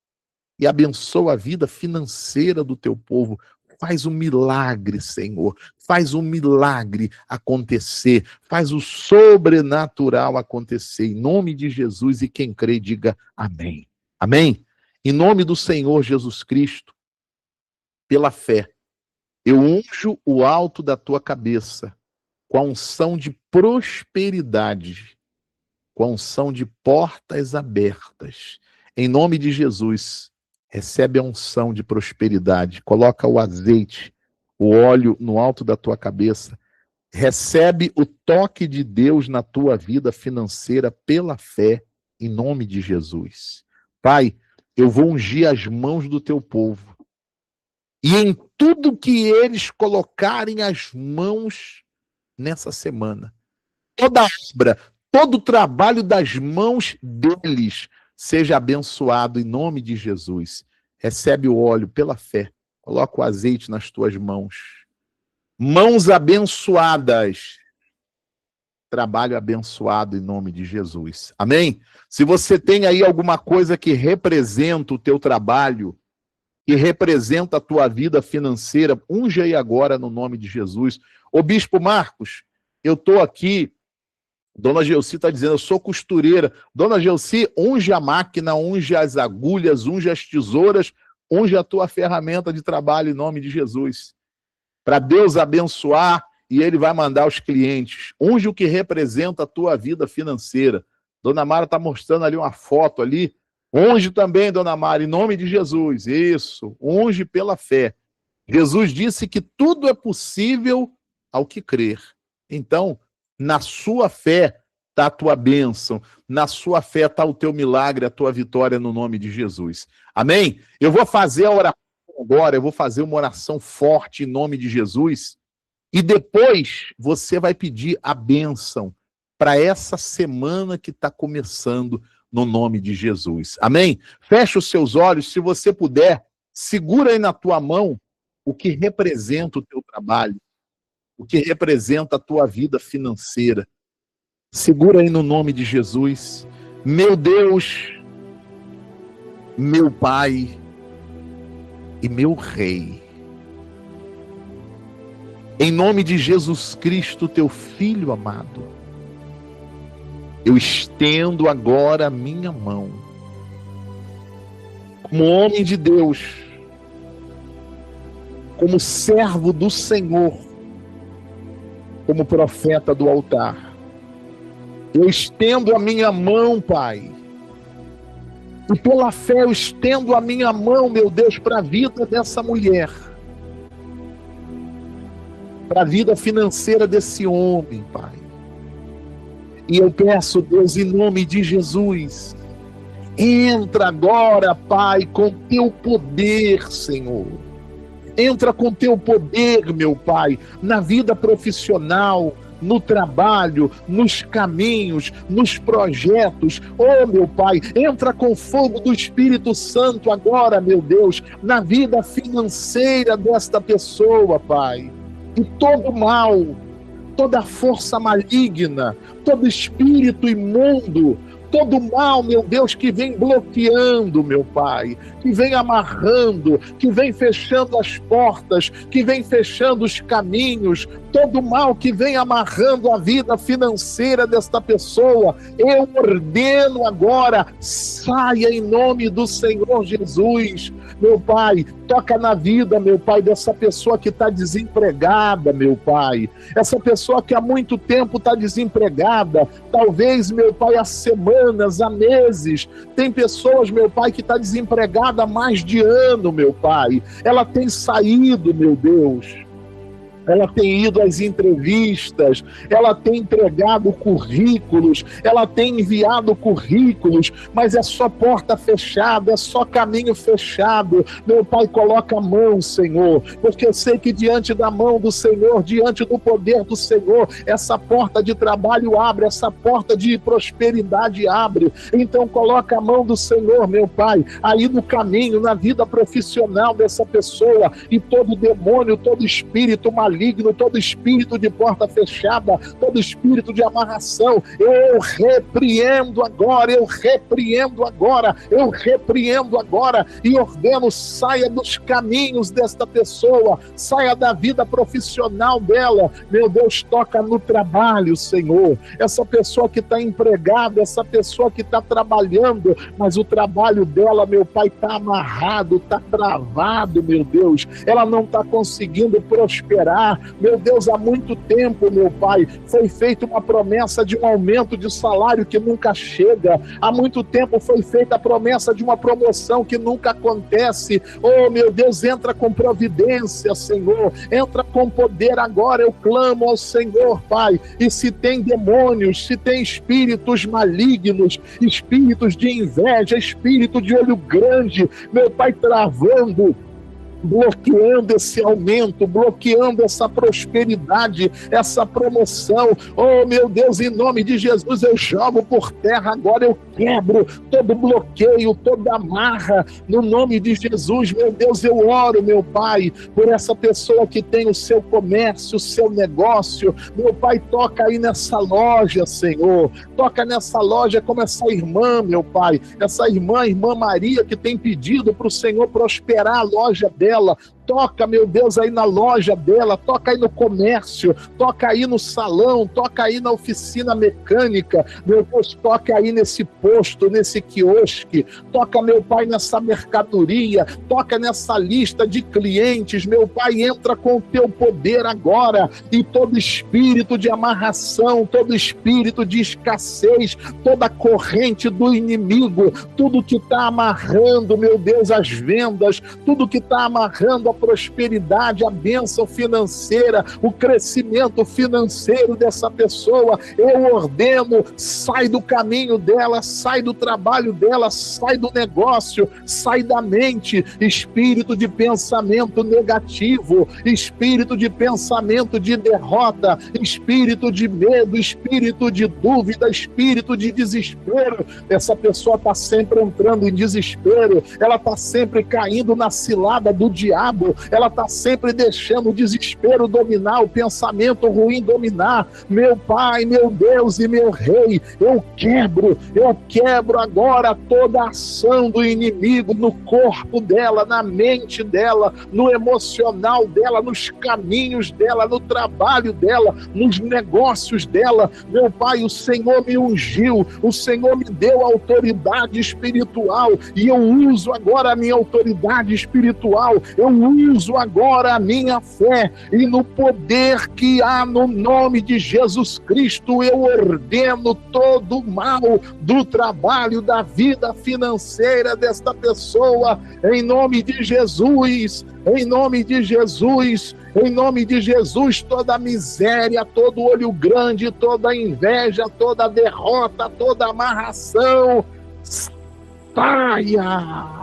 E abençoa a vida financeira do teu povo. Faz um milagre, Senhor. Faz um milagre acontecer. Faz o sobrenatural acontecer. Em nome de Jesus, e quem crê, diga amém. Amém? Em nome do Senhor Jesus Cristo, pela fé, eu unjo o alto da tua cabeça com a unção de prosperidade, com a unção de portas abertas. Em nome de Jesus, recebe a unção de prosperidade. Coloca o azeite, o óleo no alto da tua cabeça Recebe o toque de Deus na tua vida financeira pela fé, em nome de Jesus. Pai, eu vou ungir as mãos do teu povo. E em tudo que eles colocarem as mãos nessa semana, toda obra, todo o trabalho das mãos deles seja abençoado em nome de Jesus. Recebe o óleo pela fé. Coloca o azeite nas tuas mãos. Mãos abençoadas. Trabalho abençoado em nome de Jesus. Amém? Se você tem aí alguma coisa que representa o teu trabalho, que representa a tua vida financeira, unge aí agora no nome de Jesus. Ô Bispo Marcos, eu estou aqui, Dona Gelsi está dizendo, eu sou costureira. Dona Gelsi, unge a máquina, unge as agulhas, unge as tesouras, unge a tua ferramenta de trabalho em nome de Jesus. Para Deus abençoar e Ele vai mandar os clientes. Unge o que representa a tua vida financeira. Dona Mara está mostrando ali uma foto ali. Unge também, Dona Mara, em nome de Jesus. Isso, unge pela fé. Jesus disse que tudo é possível ao que crer. Então, na sua fé está a tua bênção. Na sua fé está o teu milagre, a tua vitória no nome de Jesus. Amém? Eu vou fazer a oração agora, eu vou fazer uma oração forte em nome de Jesus, e depois você vai pedir a bênção para essa semana que está começando no nome de Jesus. Amém? Fecha os seus olhos, se você puder, segura aí na tua mão o que representa o teu trabalho, o que representa a tua vida financeira. Segura aí no nome de Jesus. Meu Deus, meu Pai e meu Rei, em nome de Jesus Cristo, teu Filho amado, eu estendo agora a minha mão, como homem de Deus, como servo do Senhor, como profeta do altar. Eu estendo a minha mão, Pai, e pela fé eu estendo a minha mão, meu Deus, para a vida dessa mulher, para a vida financeira desse homem, Pai. E eu peço, Deus, em nome de Jesus, entra agora, Pai, com teu poder, Senhor. Entra com teu poder, meu Pai, na vida profissional, no trabalho, nos caminhos, nos projetos. Oh, meu Pai, entra com fogo do Espírito Santo agora, meu Deus, na vida financeira desta pessoa, Pai. E todo mal, toda força maligna, todo espírito imundo, todo mal, meu Deus, que vem bloqueando, meu Pai, que vem amarrando, que vem fechando as portas, que vem fechando os caminhos, todo mal que vem amarrando a vida financeira desta pessoa, eu ordeno agora, saia em nome do Senhor Jesus. Meu Pai, toca na vida, meu Pai, dessa pessoa que está desempregada, meu Pai, essa pessoa que há muito tempo está desempregada, talvez, meu Pai, há semanas, há meses. Tem pessoas, meu Pai, que está desempregada há mais de ano, meu Pai. Ela tem saído, meu Deus. Ela tem ido às entrevistas, ela tem entregado currículos, ela tem enviado currículos, mas é só porta fechada, é só caminho fechado. Meu Pai, coloca a mão, Senhor, porque eu sei que diante da mão do Senhor, diante do poder do Senhor, essa porta de trabalho abre, essa porta de prosperidade abre. Então coloca a mão do Senhor, meu Pai, aí no caminho, na vida profissional dessa pessoa, e todo demônio, todo espírito maligno, todo espírito de porta fechada, todo espírito de amarração, eu repreendo agora, eu repreendo agora, eu repreendo agora e ordeno, saia dos caminhos desta pessoa, saia da vida profissional dela, meu Deus, toca no trabalho, Senhor, essa pessoa que está empregada, essa pessoa que está trabalhando, mas o trabalho dela, meu Pai, está amarrado, está travado, meu Deus, ela não está conseguindo prosperar, prosperar. Meu Deus, há muito tempo, meu Pai, foi feita uma promessa de um aumento de salário que nunca chega. Há muito tempo foi feita a promessa de uma promoção que nunca acontece. Oh, meu Deus, entra com providência, Senhor. Entra com poder agora. Eu clamo ao Senhor, Pai. E se tem demônios, se tem espíritos malignos, espíritos de inveja, espírito de olho grande, meu Pai, travando, bloqueando esse aumento, bloqueando essa prosperidade, essa promoção. Oh, meu Deus, em nome de Jesus, eu jogo por terra agora, eu quebro todo bloqueio, toda amarra, no nome de Jesus. Meu Deus, eu oro, meu Pai, por essa pessoa que tem o seu comércio, o seu negócio. Meu Pai, toca aí nessa loja, Senhor, toca nessa loja como essa irmã, meu Pai, essa irmã Maria, que tem pedido para o Senhor prosperar a loja dela. Toca, meu Deus, aí na loja dela, toca aí no comércio, toca aí no salão, toca aí na oficina mecânica, meu Deus, toca aí nesse posto, nesse quiosque, toca, meu Pai, nessa mercadoria, toca nessa lista de clientes, meu Pai, entra com o teu poder agora, e todo espírito de amarração, todo espírito de escassez, toda corrente do inimigo, tudo que está amarrando, meu Deus, as vendas, tudo que está amarrando a prosperidade, a bênção financeira, o crescimento financeiro dessa pessoa, eu ordeno, sai do caminho dela, sai do trabalho dela, sai do negócio, sai da mente, espírito de pensamento negativo, espírito de pensamento de derrota, espírito de medo, espírito de dúvida, espírito de desespero. Essa pessoa está sempre entrando em desespero, ela está sempre caindo na cilada do diabo, ela está sempre deixando o desespero dominar, o pensamento ruim dominar. Meu Pai, meu Deus e meu Rei, eu quebro agora toda a ação do inimigo no corpo dela, na mente dela, no emocional dela, nos caminhos dela, no trabalho dela, nos negócios dela. Meu Pai, o Senhor me ungiu, o Senhor me deu autoridade espiritual, e eu uso agora a minha autoridade espiritual, eu uso agora a minha fé, e no poder que há no nome de Jesus Cristo, eu ordeno todo o mal do trabalho, da vida financeira desta pessoa, em nome de Jesus, em nome de Jesus, em nome de Jesus. Toda miséria, todo olho grande, toda inveja, toda derrota, toda amarração, saia!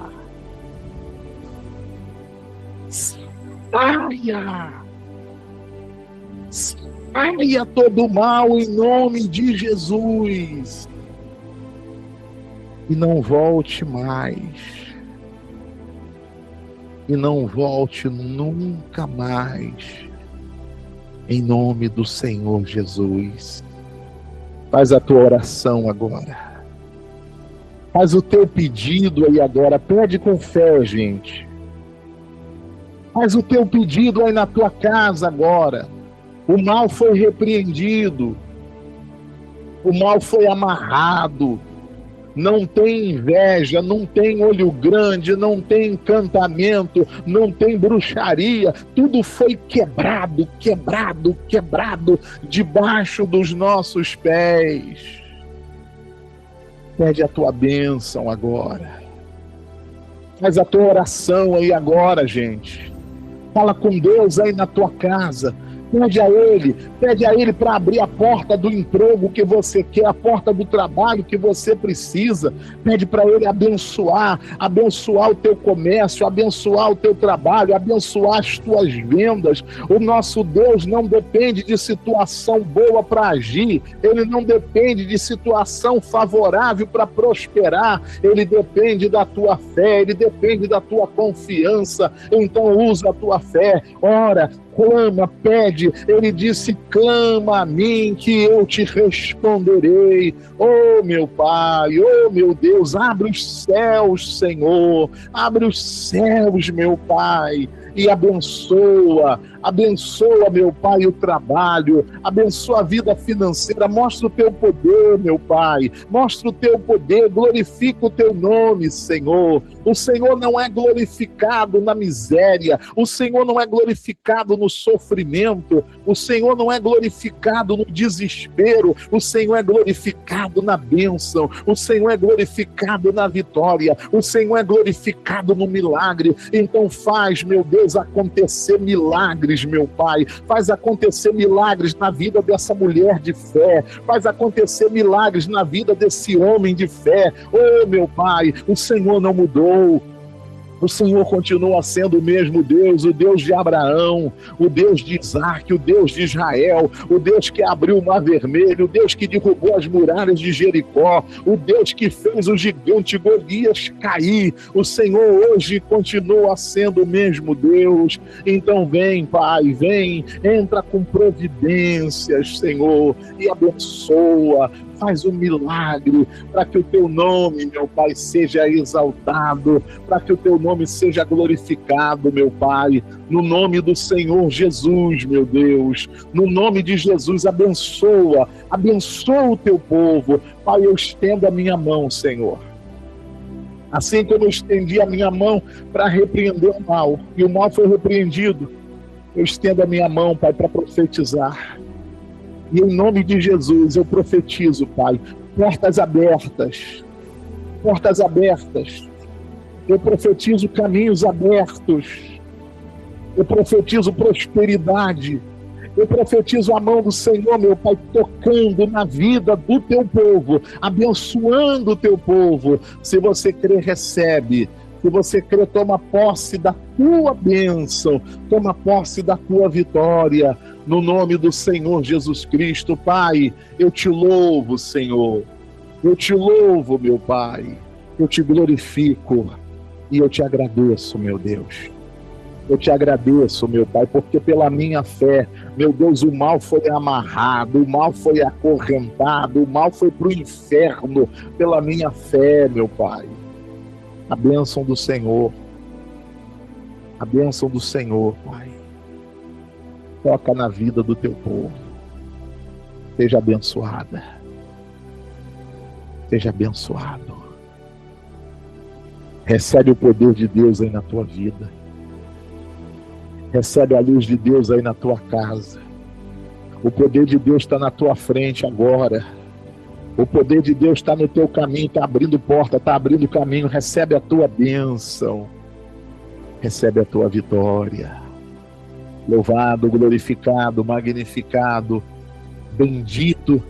Saia! Saia todo mal em nome de Jesus. E não volte mais. E não volte nunca mais. Em nome do Senhor Jesus. Faz a tua oração agora. Faz o teu pedido aí agora. Pede com fé, gente. Faz o teu pedido aí na tua casa agora. O mal foi repreendido. O mal foi amarrado. Não tem inveja, não tem olho grande, não tem encantamento, não tem bruxaria. Tudo foi quebrado, quebrado, quebrado debaixo dos nossos pés. Pede a tua bênção agora. Faz a tua oração aí agora, gente. Fala com Deus aí na tua casa. Pede a Ele para abrir a porta do emprego que você quer, a porta do trabalho que você precisa. Pede para Ele abençoar o teu comércio, abençoar o teu trabalho, abençoar as tuas vendas. O nosso Deus não depende de situação boa para agir, Ele não depende de situação favorável para prosperar, Ele depende da tua fé, Ele depende da tua confiança. Então usa a tua fé, ora, clama, pede. Ele disse: clama a mim que eu te responderei. Oh meu Pai, oh meu Deus, abre os céus, Senhor, abre os céus, meu Pai, e abençoa, meu Pai, o trabalho, abençoa a vida financeira, mostra o teu poder, meu Pai, mostra o teu poder, glorifica o teu nome, Senhor. O Senhor não é glorificado na miséria, o Senhor não é glorificado no sofrimento, o Senhor não é glorificado no desespero, o Senhor é glorificado na bênção, o Senhor é glorificado na vitória, o Senhor é glorificado no milagre. Então faz, meu Deus, acontecer milagres, meu Pai, faz acontecer milagres na vida dessa mulher de fé, faz acontecer milagres na vida desse homem de fé. Oh, meu Pai, o Senhor não mudou. O Senhor continua sendo o mesmo Deus, o Deus de Abraão, o Deus de Isaac, o Deus de Israel, o Deus que abriu o Mar Vermelho, o Deus que derrubou as muralhas de Jericó, o Deus que fez o gigante Golias cair. O Senhor hoje continua sendo o mesmo Deus. Então vem, Pai, vem, entra com providências, Senhor, e abençoa. Faz um milagre para que o teu nome, meu Pai, seja exaltado, para que o teu nome seja glorificado, meu Pai, no nome do Senhor Jesus, meu Deus, no nome de Jesus, abençoa o teu povo. Pai, eu estendo a minha mão, Senhor, assim como eu estendi a minha mão para repreender o mal, e o mal foi repreendido, eu estendo a minha mão, Pai, para profetizar. E em nome de Jesus eu profetizo, Pai, portas abertas, eu profetizo caminhos abertos, eu profetizo prosperidade, eu profetizo a mão do Senhor, meu Pai, tocando na vida do teu povo, abençoando o teu povo. Se você crê, recebe. Se você crê, toma posse da tua bênção, toma posse da tua vitória, no nome do Senhor Jesus Cristo. Pai, eu te louvo, Senhor, eu te louvo, meu Pai, eu te glorifico e eu te agradeço, meu Deus. Eu te agradeço, meu Pai, porque pela minha fé, meu Deus, o mal foi amarrado, o mal foi acorrentado, o mal foi para o inferno, pela minha fé, meu Pai. A bênção do Senhor, Pai, toca na vida do teu povo. Seja abençoada, seja abençoado. Recebe o poder de Deus aí na tua vida, recebe a luz de Deus aí na tua casa. O poder de Deus está na tua frente agora. O poder de Deus está no teu caminho, está abrindo porta, está abrindo caminho. Recebe a tua bênção, recebe a tua vitória. Louvado, glorificado, magnificado, bendito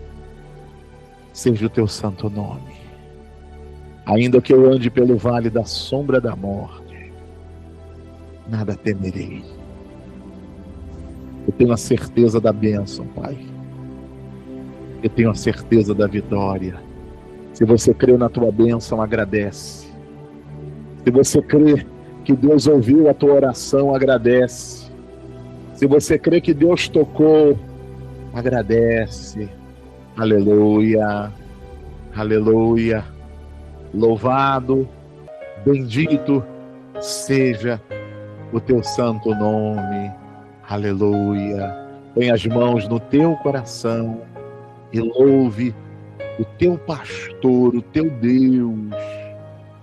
seja o teu santo nome. Ainda que eu ande pelo vale da sombra da morte, nada temerei. Eu tenho a certeza da bênção, Pai. Eu tenho a certeza da vitória. Se você creu na tua bênção, agradece. Se você crê que Deus ouviu a tua oração, agradece. Se você crê que Deus tocou, agradece. Aleluia, aleluia. Louvado, bendito seja o teu santo nome. Aleluia. Põe as mãos no teu coração e louve o teu pastor, o teu Deus,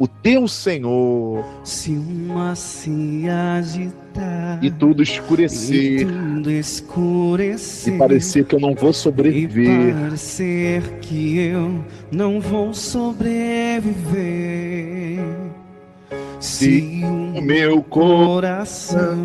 o teu Senhor. Se o mar se agitar e tudo escurecer, e parecer que eu não vou sobreviver, e parecer que eu não vou sobreviver, se o meu coração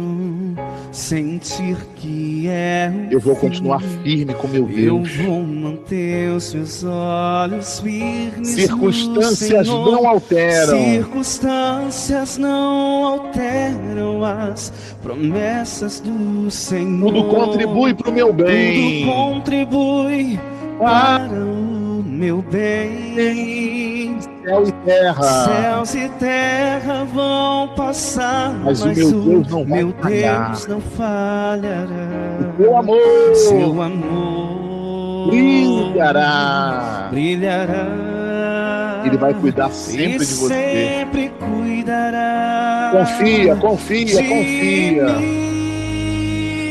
sentir que é eu vou continuar firme com meu Deus. Eu vou manter os meus olhos firmes. Circunstâncias não alteram. Circunstâncias não alteram as promessas do Senhor. Tudo contribui para o meu bem. Tudo contribui para o meu bem. Céus e terra vão passar, mas o meu Deus não falhará. O teu amor, seu amor brilhará. Ele vai cuidar sempre de você. Sempre cuidará. Confia, confia, confia.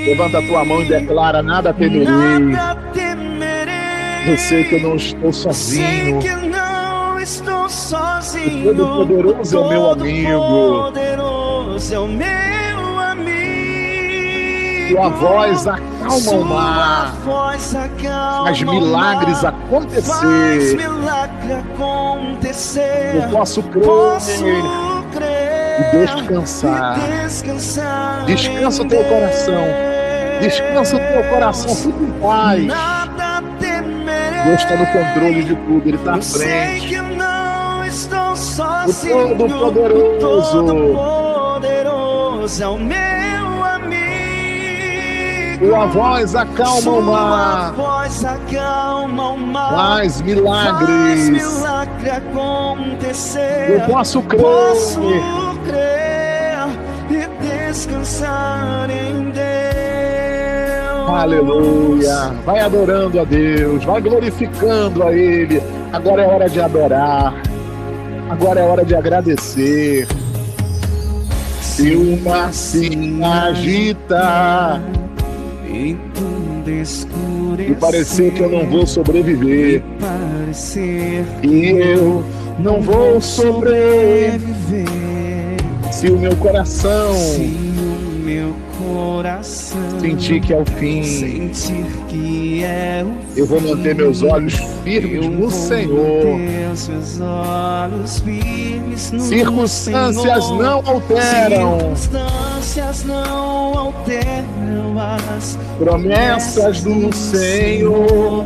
Levanta a tua mão e declara: nada temerei. Eu sei que eu não estou sozinho. O Todo-Poderoso é o meu amigo. Tua voz acalma o mar, faz milagres acontecer. Eu posso crer e descansar. Descansa o teu coração. Descansa o teu coração, fica em paz. Deus está no controle de tudo, Ele está à frente. O Todo-Poderoso é o meu amigo. Tua voz acalma o mar, faz milagres. Eu posso crer e descansar em Deus. Aleluia. Vai adorando a Deus, vai glorificando a Ele. Agora é hora de adorar. Agora é hora de agradecer. Se o mar se agita e parecer que eu não vou sobreviver, e eu não vou sobreviver, se o meu coração sentir que é o fim, eu vou manter meus olhos firmes no Senhor. Circunstâncias não alteram as promessas do Senhor.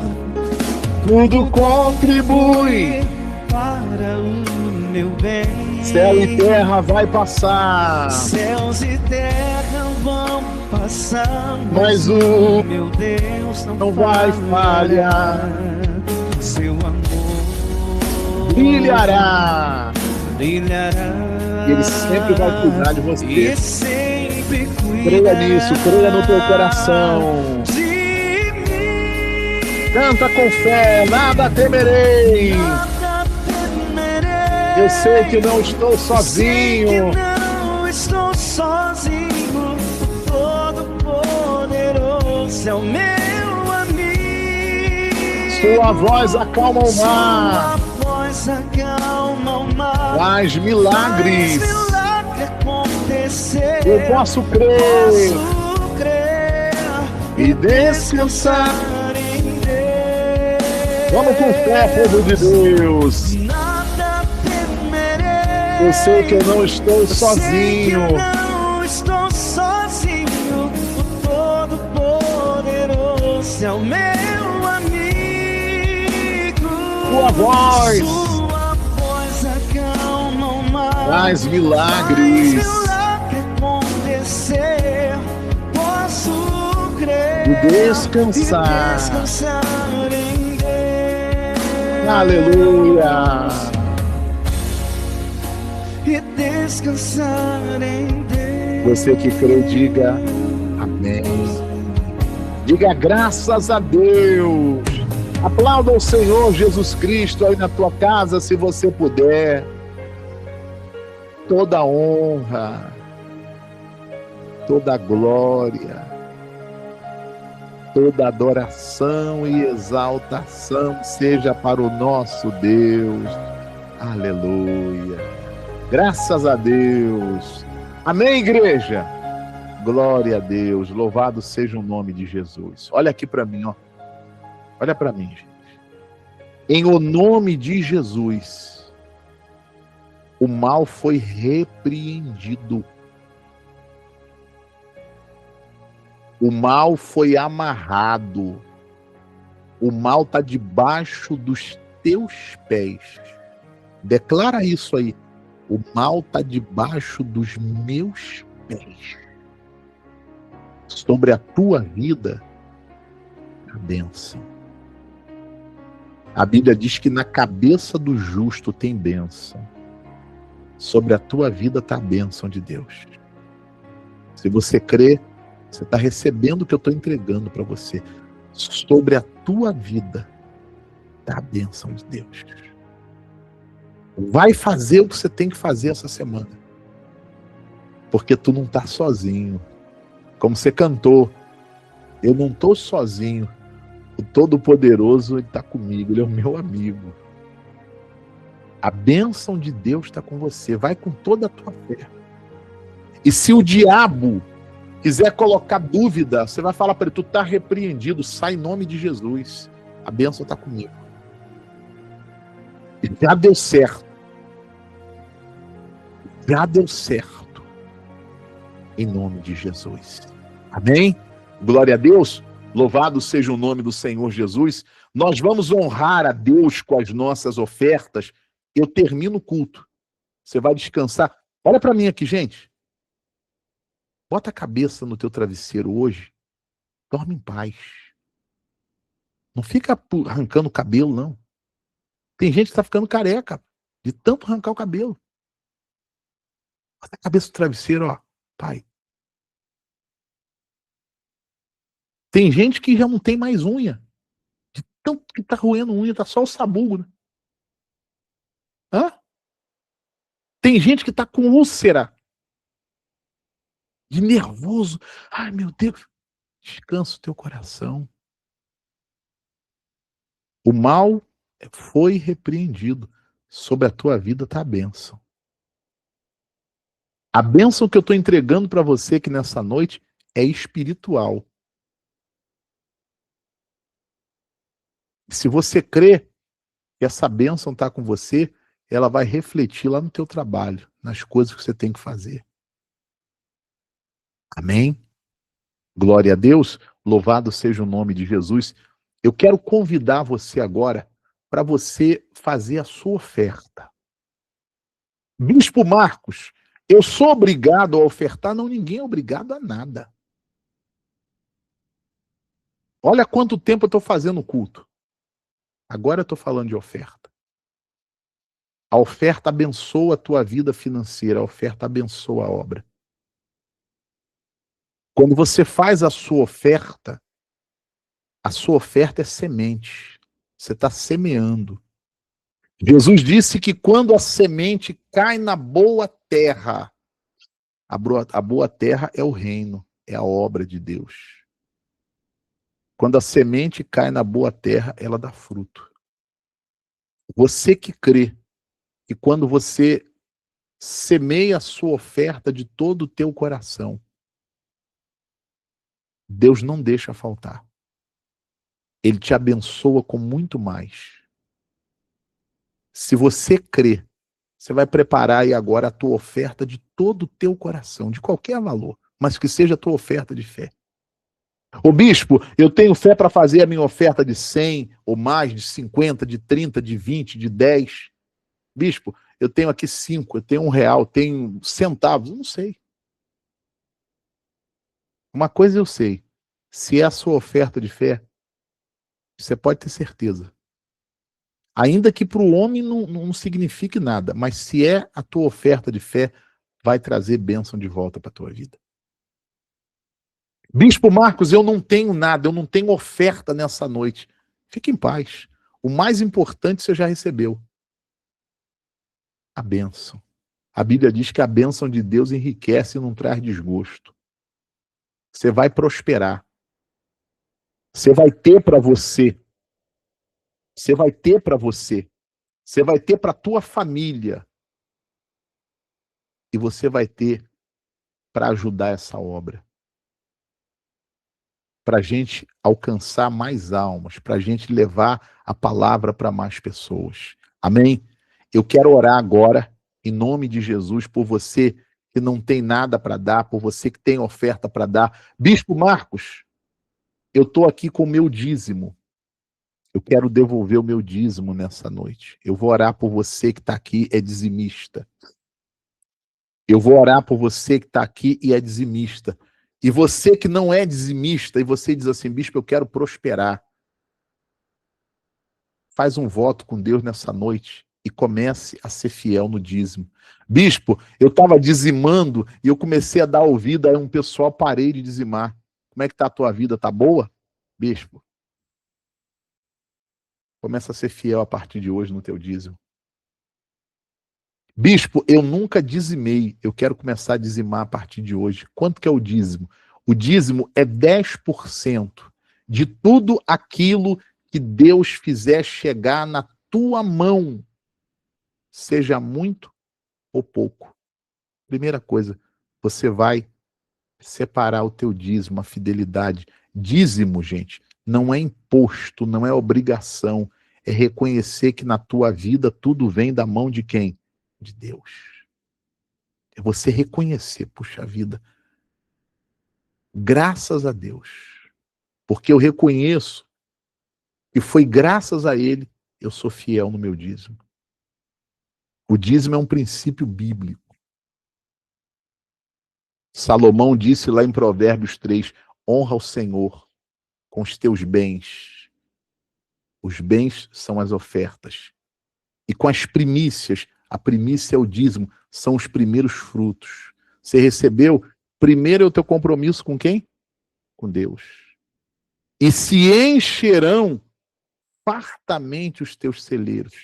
Tudo contribui para o meu bem. Céu e terra vai passar, céus e terra vão passar, mas o meu Deus não vai falhar. Seu amor brilhará, brilhará. E Ele sempre vai cuidar de você. Creia nisso, creia no teu coração. Canta com fé, nada temerei. Eu sei que não estou sozinho. O Todo-Poderoso é o meu amigo. Sua voz acalma o mar, faz milagres. Eu posso crer e descansar em Deus. Vamos com fé, povo de Deus. Eu sei que eu não estou sozinho. O Todo-Poderoso é o meu amigo. Tua voz acalma o mar, faz milagres. Posso crer e descansar em Deus. Aleluia. E descansar em Deus. Você que crê, diga amém. Diga graças a Deus. Aplauda o Senhor Jesus Cristo aí na tua casa, se você puder. Toda honra, toda glória, toda adoração e exaltação seja para o nosso Deus. Aleluia. Graças a Deus. Amém, igreja? Glória a Deus. Louvado seja o nome de Jesus. Olha aqui para mim, ó. Olha para mim, gente. Em o nome de Jesus, o mal foi repreendido. O mal foi amarrado. O mal está debaixo dos teus pés. Declara isso aí. O mal está debaixo dos meus pés. Sobre a tua vida, a bênção. A Bíblia diz que na cabeça do justo tem bênção. Sobre a tua vida está a bênção de Deus. Se você crê, você está recebendo o que eu estou entregando para você. Sobre a tua vida está a bênção de Deus. Vai fazer o que você tem que fazer essa semana. Porque tu não tá sozinho. Como você cantou, eu não tô sozinho. O Todo-Poderoso está comigo, Ele é o meu amigo. A bênção de Deus está com você, vai com toda a tua fé. E se o diabo quiser colocar dúvida, você vai falar para ele, tu está repreendido, sai em nome de Jesus. A bênção está comigo. E já deu certo. Já deu certo. Em nome de Jesus. Amém? Glória a Deus. Louvado seja o nome do Senhor Jesus. Nós vamos honrar a Deus com as nossas ofertas. Eu termino o culto. Você vai descansar. Olha para mim aqui, gente. Bota a cabeça no teu travesseiro hoje. Dorme em paz. Não fica arrancando o cabelo, não. Tem gente que está ficando careca de tanto arrancar o cabelo. Bota a cabeça no travesseiro, ó. Pai. Tem gente que já não tem mais unha. De tanto que tá roendo unha, tá só o sabugo, né? Hã? Tem gente que tá com úlcera. De nervoso. Ai, meu Deus. Descansa o teu coração. O mal foi repreendido. Sobre a tua vida está a bênção. A bênção que eu estou entregando para você aqui nessa noite é espiritual. Se você crê que essa bênção está com você, ela vai refletir lá no teu trabalho, nas coisas que você tem que fazer. Amém? Glória a Deus. Louvado seja o nome de Jesus. Eu quero convidar você agora para você fazer a sua oferta. Bispo Marcos, eu sou obrigado a ofertar? Não, ninguém é obrigado a nada. Olha quanto tempo eu estou fazendo culto. Agora eu estou falando de oferta. A oferta abençoa a tua vida financeira, a oferta abençoa a obra. Quando você faz a sua oferta é semente. Você está semeando. Jesus disse que quando a semente cai na boa terra, a boa terra é o reino, é a obra de Deus. Quando a semente cai na boa terra, ela dá fruto. Você que crê que quando você semeia a sua oferta de todo o teu coração, Deus não deixa faltar. Ele te abençoa com muito mais. Se você crê, você vai preparar aí agora a tua oferta de todo o teu coração, de qualquer valor, mas que seja a tua oferta de fé. Ô bispo, eu tenho fé para fazer a minha oferta de 100 ou mais, de 50, de 30, de 20, de 10. Bispo, eu tenho aqui 5, eu tenho R$1, eu tenho centavos, eu não sei. Uma coisa eu sei, se é a sua oferta de fé, você pode ter certeza. Ainda que para o homem não signifique nada, mas se é a tua oferta de fé, vai trazer bênção de volta para a tua vida. Bispo Marcos, eu não tenho nada, eu não tenho oferta nessa noite. Fique em paz. O mais importante você já recebeu. A bênção. A Bíblia diz que a bênção de Deus enriquece e não traz desgosto. Você vai prosperar. Você vai ter para você. Você vai ter para você. Você vai ter para a tua família. E você vai ter para ajudar essa obra. Para a gente alcançar mais almas, para a gente levar a palavra para mais pessoas. Amém? Eu quero orar agora, em nome de Jesus, por você que não tem nada para dar, por você que tem oferta para dar. Bispo Marcos, eu estou aqui com o meu dízimo. Eu quero devolver o meu dízimo nessa noite. Eu vou orar por você que está aqui, é dizimista. Eu vou orar por você que está aqui e é dizimista. E você que não é dizimista, e você diz assim, bispo, eu quero prosperar. Faz um voto com Deus nessa noite e comece a ser fiel no dízimo. Bispo, eu estava dizimando e eu comecei a dar ouvido a um pessoal, parei de dizimar. Como é que está a tua vida? Está boa? Bispo, começa a ser fiel a partir de hoje no teu dízimo. Bispo, eu nunca dizimei. Eu quero começar a dizimar a partir de hoje. Quanto que é o dízimo? O dízimo é 10% de tudo aquilo que Deus fizer chegar na tua mão, seja muito ou pouco. Primeira coisa, você vai separar o teu dízimo, a fidelidade. Dízimo, gente, não é imposto, não é obrigação. É reconhecer que na tua vida tudo vem da mão de quem? De Deus. É você reconhecer, puxa vida, graças a Deus. Porque eu reconheço que foi graças a Ele eu sou fiel no meu dízimo. O dízimo é um princípio bíblico. Salomão disse lá em Provérbios 3, honra o Senhor com os teus bens. Os bens são as ofertas. E com as primícias, a primícia é o dízimo, são os primeiros frutos. Você recebeu, primeiro é o teu compromisso com quem? Com Deus. E se encherão fartamente os teus celeiros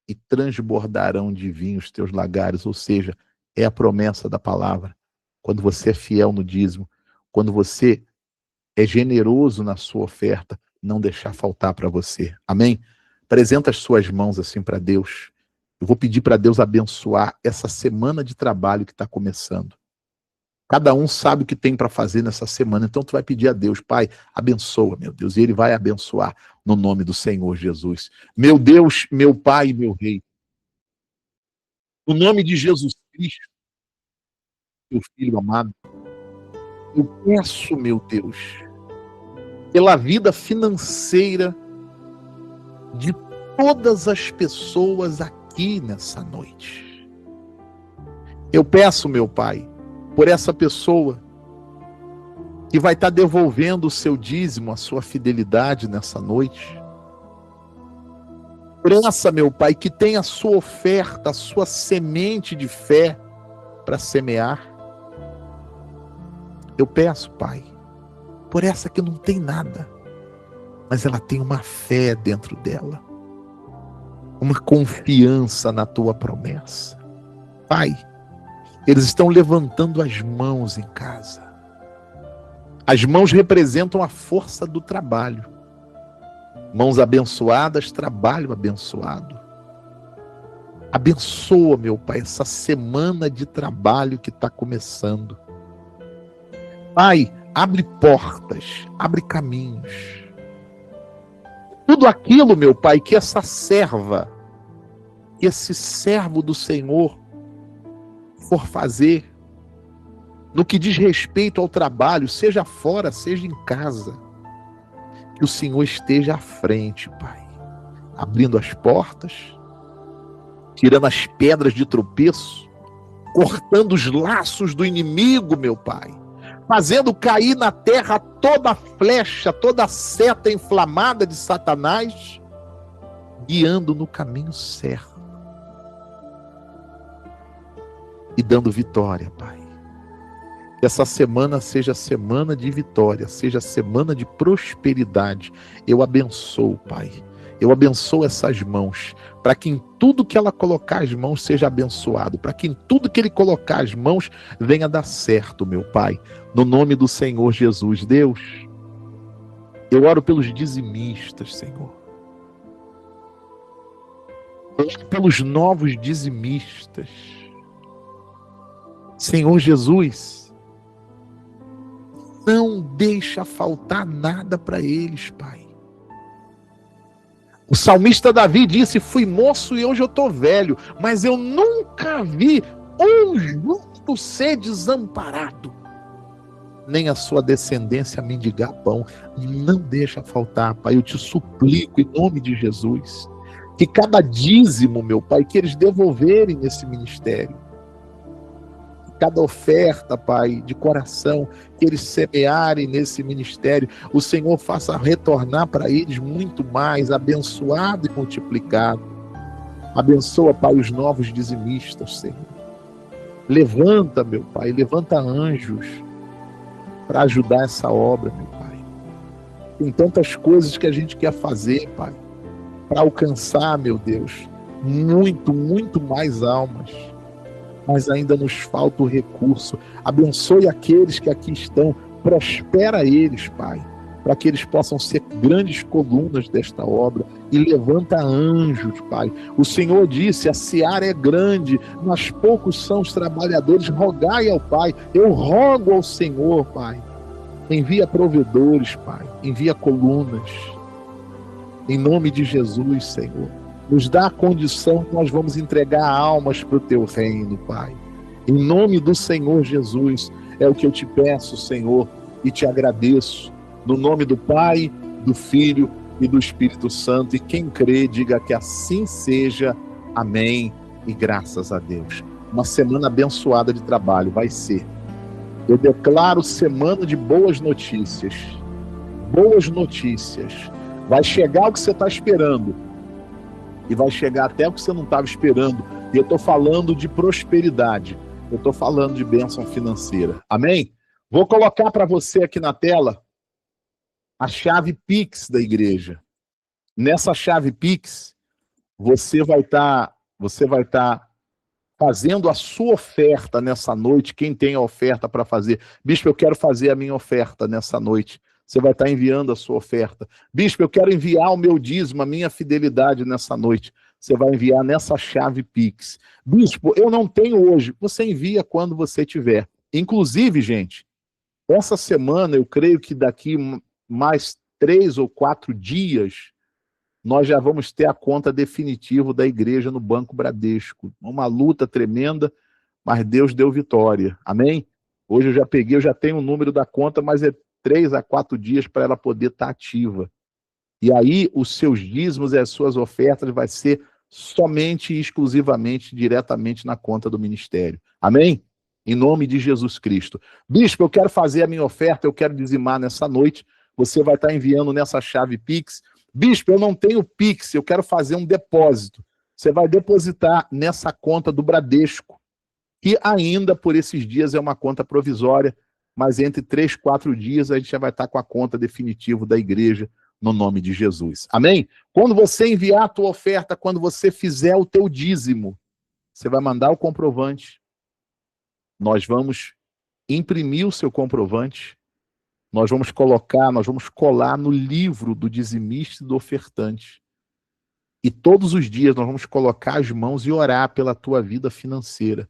e transbordarão de vinho os teus lagares, ou seja, é a promessa da palavra. Quando você é fiel no dízimo, quando você é generoso na sua oferta, não deixar faltar para você. Amém? Apresenta as suas mãos assim para Deus. Eu vou pedir para Deus abençoar essa semana de trabalho que está começando. Cada um sabe o que tem para fazer nessa semana, então tu vai pedir a Deus, Pai, abençoa, meu Deus, e Ele vai abençoar no nome do Senhor Jesus. Meu Deus, meu Pai e meu Rei, no nome de Jesus Cristo, meu Filho amado, eu peço, meu Deus, pela vida financeira de todas as pessoas aqui nessa noite. Eu peço, meu Pai, por essa pessoa que vai estar devolvendo o seu dízimo, a sua fidelidade nessa noite. Por essa, meu Pai, que tem a sua oferta, a sua semente de fé para semear. Eu peço, Pai, por essa que não tem nada, mas ela tem uma fé dentro dela, uma confiança na tua promessa. Pai, eles estão levantando as mãos em casa. As mãos representam a força do trabalho. Mãos abençoadas, trabalho abençoado. Abençoa, meu Pai, essa semana de trabalho que está começando. Pai, abre portas, abre caminhos. Tudo aquilo, meu Pai, que essa serva, que esse servo do Senhor for fazer, no que diz respeito ao trabalho, seja fora, seja em casa, que o Senhor esteja à frente, Pai, abrindo as portas, tirando as pedras de tropeço, cortando os laços do inimigo, meu Pai, fazendo cair na terra toda flecha, toda seta inflamada de Satanás, guiando no caminho certo e dando vitória, Pai. Que essa semana seja semana de vitória, seja semana de prosperidade. Eu abençoo, Pai. Eu abençoo essas mãos, para que em tudo que ela colocar as mãos seja abençoado, para que em tudo que ele colocar as mãos venha dar certo, meu Pai. No nome do Senhor Jesus, Deus, eu oro pelos dizimistas, Senhor. Eu oro pelos novos dizimistas. Senhor Jesus, não deixa faltar nada para eles, Pai. O salmista Davi disse, fui moço e hoje eu estou velho, mas eu nunca vi um justo ser desamparado, nem a sua descendência mendigar pão. Não deixa faltar, Pai, eu te suplico em nome de Jesus, que cada dízimo, meu Pai, que eles devolverem nesse ministério, cada oferta, Pai, de coração, que eles semearem nesse ministério, o Senhor faça retornar para eles muito mais, abençoado e multiplicado. Abençoa, Pai, os novos dizimistas, Senhor. Levanta, meu Pai, levanta anjos para ajudar essa obra, meu Pai. Tem tantas coisas que a gente quer fazer, Pai, para alcançar, meu Deus, muito, muito mais almas, mas ainda nos falta o recurso. Abençoe aqueles que aqui estão, prospera eles, Pai, para que eles possam ser grandes colunas desta obra, e levanta anjos, Pai. O Senhor disse, a seara é grande, mas poucos são os trabalhadores. Rogai ao Pai, eu rogo ao Senhor, Pai, envia provedores, Pai, envia colunas, em nome de Jesus, Senhor. Nos dá a condição que nós vamos entregar almas para o Teu reino, Pai. Em nome do Senhor Jesus, é o que eu te peço, Senhor, e te agradeço. No nome do Pai, do Filho e do Espírito Santo. E quem crê, diga que assim seja. Amém. E graças a Deus. Uma semana abençoada de trabalho vai ser. Eu declaro semana de boas notícias. Boas notícias. Vai chegar o que você está esperando. E vai chegar até o que você não estava esperando. E eu estou falando de prosperidade. Eu estou falando de bênção financeira. Amém? Vou colocar para você aqui na tela a chave Pix da igreja. Nessa chave Pix, você vai estar fazendo a sua oferta nessa noite. Quem tem a oferta para fazer? Bispo, eu quero fazer a minha oferta nessa noite. Você vai estar enviando a sua oferta. Bispo, eu quero enviar o meu dízimo, a minha fidelidade nessa noite. Você vai enviar nessa chave Pix. Bispo, eu não tenho hoje. Você envia quando você tiver. Inclusive, gente, essa semana, eu creio que daqui mais 3 ou 4 dias, nós já vamos ter a conta definitiva da igreja no Banco Bradesco. Uma luta tremenda, mas Deus deu vitória. Amém? Hoje eu já tenho o número da conta, mas é 3 a 4 dias para ela poder estar ativa. E aí, os seus dízimos e as suas ofertas vai ser somente e exclusivamente, diretamente na conta do ministério. Amém? Em nome de Jesus Cristo. Bispo, eu quero fazer a minha oferta, eu quero dizimar nessa noite. Você vai estar enviando nessa chave Pix. Bispo, eu não tenho Pix, eu quero fazer um depósito. Você vai depositar nessa conta do Bradesco, que ainda por esses dias é uma conta provisória, mas entre 3, 4 dias a gente já vai estar com a conta definitiva da igreja, no nome de Jesus. Amém? Quando você enviar a tua oferta, quando você fizer o teu dízimo, você vai mandar o comprovante, nós vamos imprimir o seu comprovante, nós vamos colar no livro do dizimista e do ofertante. E todos os dias nós vamos colocar as mãos e orar pela tua vida financeira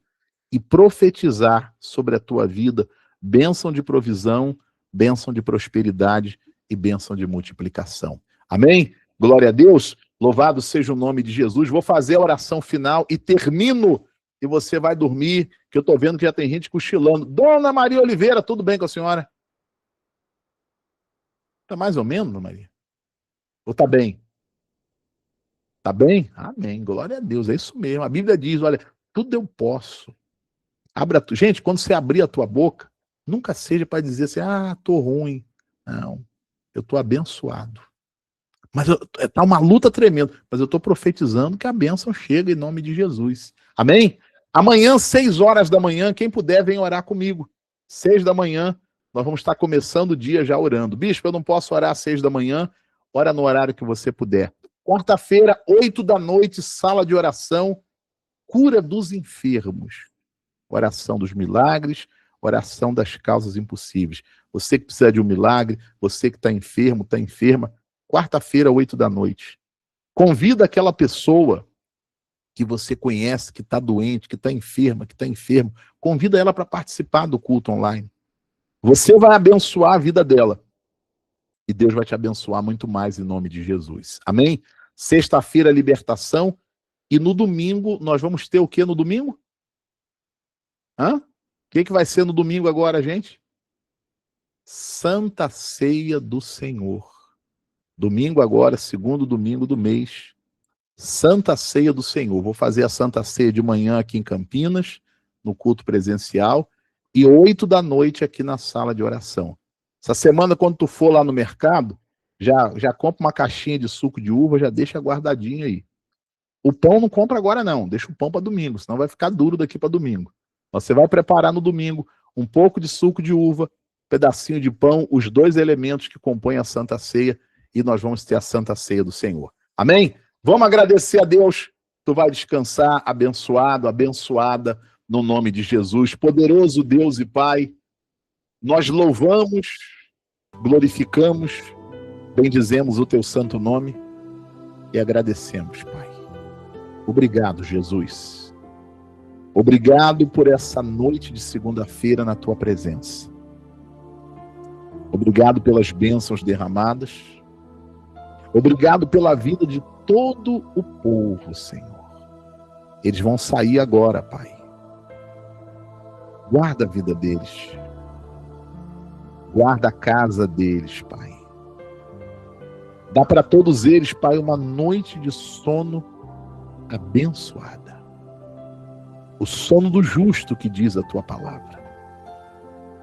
e profetizar sobre a tua vida bênção de provisão, bênção de prosperidade e bênção de multiplicação. Amém? Glória a Deus. Louvado seja o nome de Jesus. Vou fazer a oração final e termino. E você vai dormir, que eu estou vendo que já tem gente cochilando. Dona Maria Oliveira, tudo bem com a senhora? Está mais ou menos, Dona Maria? Ou está bem? Está bem? Amém. Glória a Deus. É isso mesmo. A Bíblia diz, olha, tudo eu posso. Gente, quando você abrir a tua boca, nunca seja para dizer assim, tô ruim. Não, eu tô abençoado. Mas tá uma luta tremenda. Mas eu tô profetizando que a bênção chega em nome de Jesus. Amém? Amanhã, 6 horas da manhã, quem puder, vem orar comigo. 6 da manhã, nós vamos estar começando o dia já orando. Bispo, eu não posso orar às 6 da manhã. Ora no horário que você puder. Quarta-feira, 8 da noite, sala de oração, cura dos enfermos. Oração dos milagres, oração das causas impossíveis. Você que precisa de um milagre, você que está enfermo, está enferma, quarta-feira, 8 da noite. Convida aquela pessoa que você conhece, que está doente, que está enferma, que está enfermo. Convida ela para participar do culto online. Você vai abençoar a vida dela. E Deus vai te abençoar muito mais em nome de Jesus. Amém? Sexta-feira, libertação. E no domingo, nós vamos ter o que no domingo? O que vai ser no domingo agora, gente? Santa Ceia do Senhor. Domingo agora, segundo domingo do mês. Santa Ceia do Senhor. Vou fazer a Santa Ceia de manhã aqui em Campinas, no culto presencial, e 8 da noite aqui na sala de oração. Essa semana, quando tu for lá no mercado, já compra uma caixinha de suco de uva, já deixa guardadinho aí. O pão não compra agora não, deixa o pão para domingo, senão vai ficar duro daqui para domingo. Você vai preparar no domingo um pouco de suco de uva, um pedacinho de pão, os 2 elementos que compõem a Santa Ceia, e nós vamos ter a Santa Ceia do Senhor. Amém? Vamos agradecer a Deus tu vai descansar abençoado, abençoada, no nome de Jesus. Poderoso Deus e Pai, nós louvamos, glorificamos, bendizemos o teu santo nome e agradecemos, Pai. Obrigado, Jesus. Obrigado por essa noite de segunda-feira na tua presença. Obrigado pelas bênçãos derramadas. Obrigado pela vida de todo o povo, Senhor. Eles vão sair agora, Pai. Guarda a vida deles. Guarda a casa deles, Pai. Dá para todos eles, Pai, uma noite de sono abençoada. O sono do justo, que diz a tua palavra.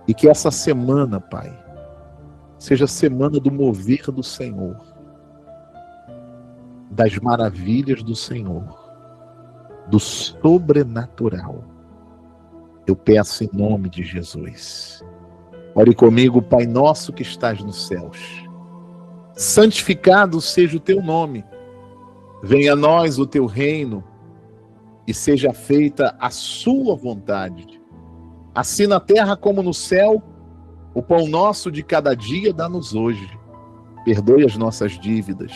E que essa semana, Pai, seja a semana do mover do Senhor, das maravilhas do Senhor, do sobrenatural. Eu peço em nome de Jesus. Ore comigo, Pai nosso que estás nos céus. Santificado seja o teu nome. Venha a nós o teu reino e seja feita a sua vontade. Assim na terra como no céu, o pão nosso de cada dia dá-nos hoje. Perdoe as nossas dívidas,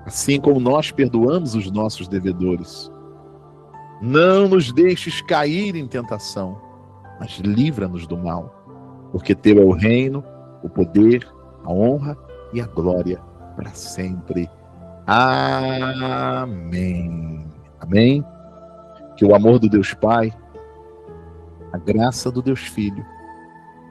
assim como nós perdoamos os nossos devedores. Não nos deixes cair em tentação, mas livra-nos do mal, porque teu é o reino, o poder, a honra e a glória para sempre. Amém. Amém. Que o amor do Deus Pai, a graça do Deus Filho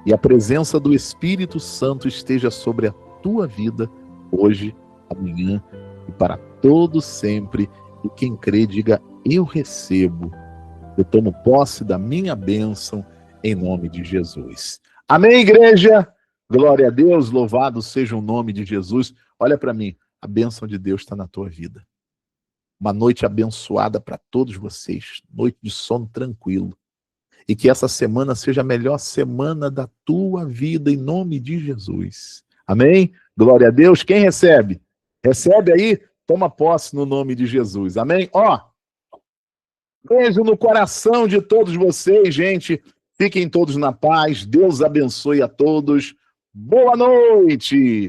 e a presença do Espírito Santo esteja sobre a tua vida hoje, amanhã e para todo sempre. E quem crê, diga: eu recebo, eu tomo posse da minha bênção em nome de Jesus. Amém, igreja? Glória a Deus, louvado seja o nome de Jesus. Olha para mim, a bênção de Deus está na tua vida. Uma noite abençoada para todos vocês, noite de sono tranquilo. E que essa semana seja a melhor semana da tua vida, em nome de Jesus. Amém? Glória a Deus. Quem recebe? Recebe aí, toma posse no nome de Jesus. Amém? Ó, beijo no coração de todos vocês, gente. Fiquem todos na paz. Deus abençoe a todos. Boa noite!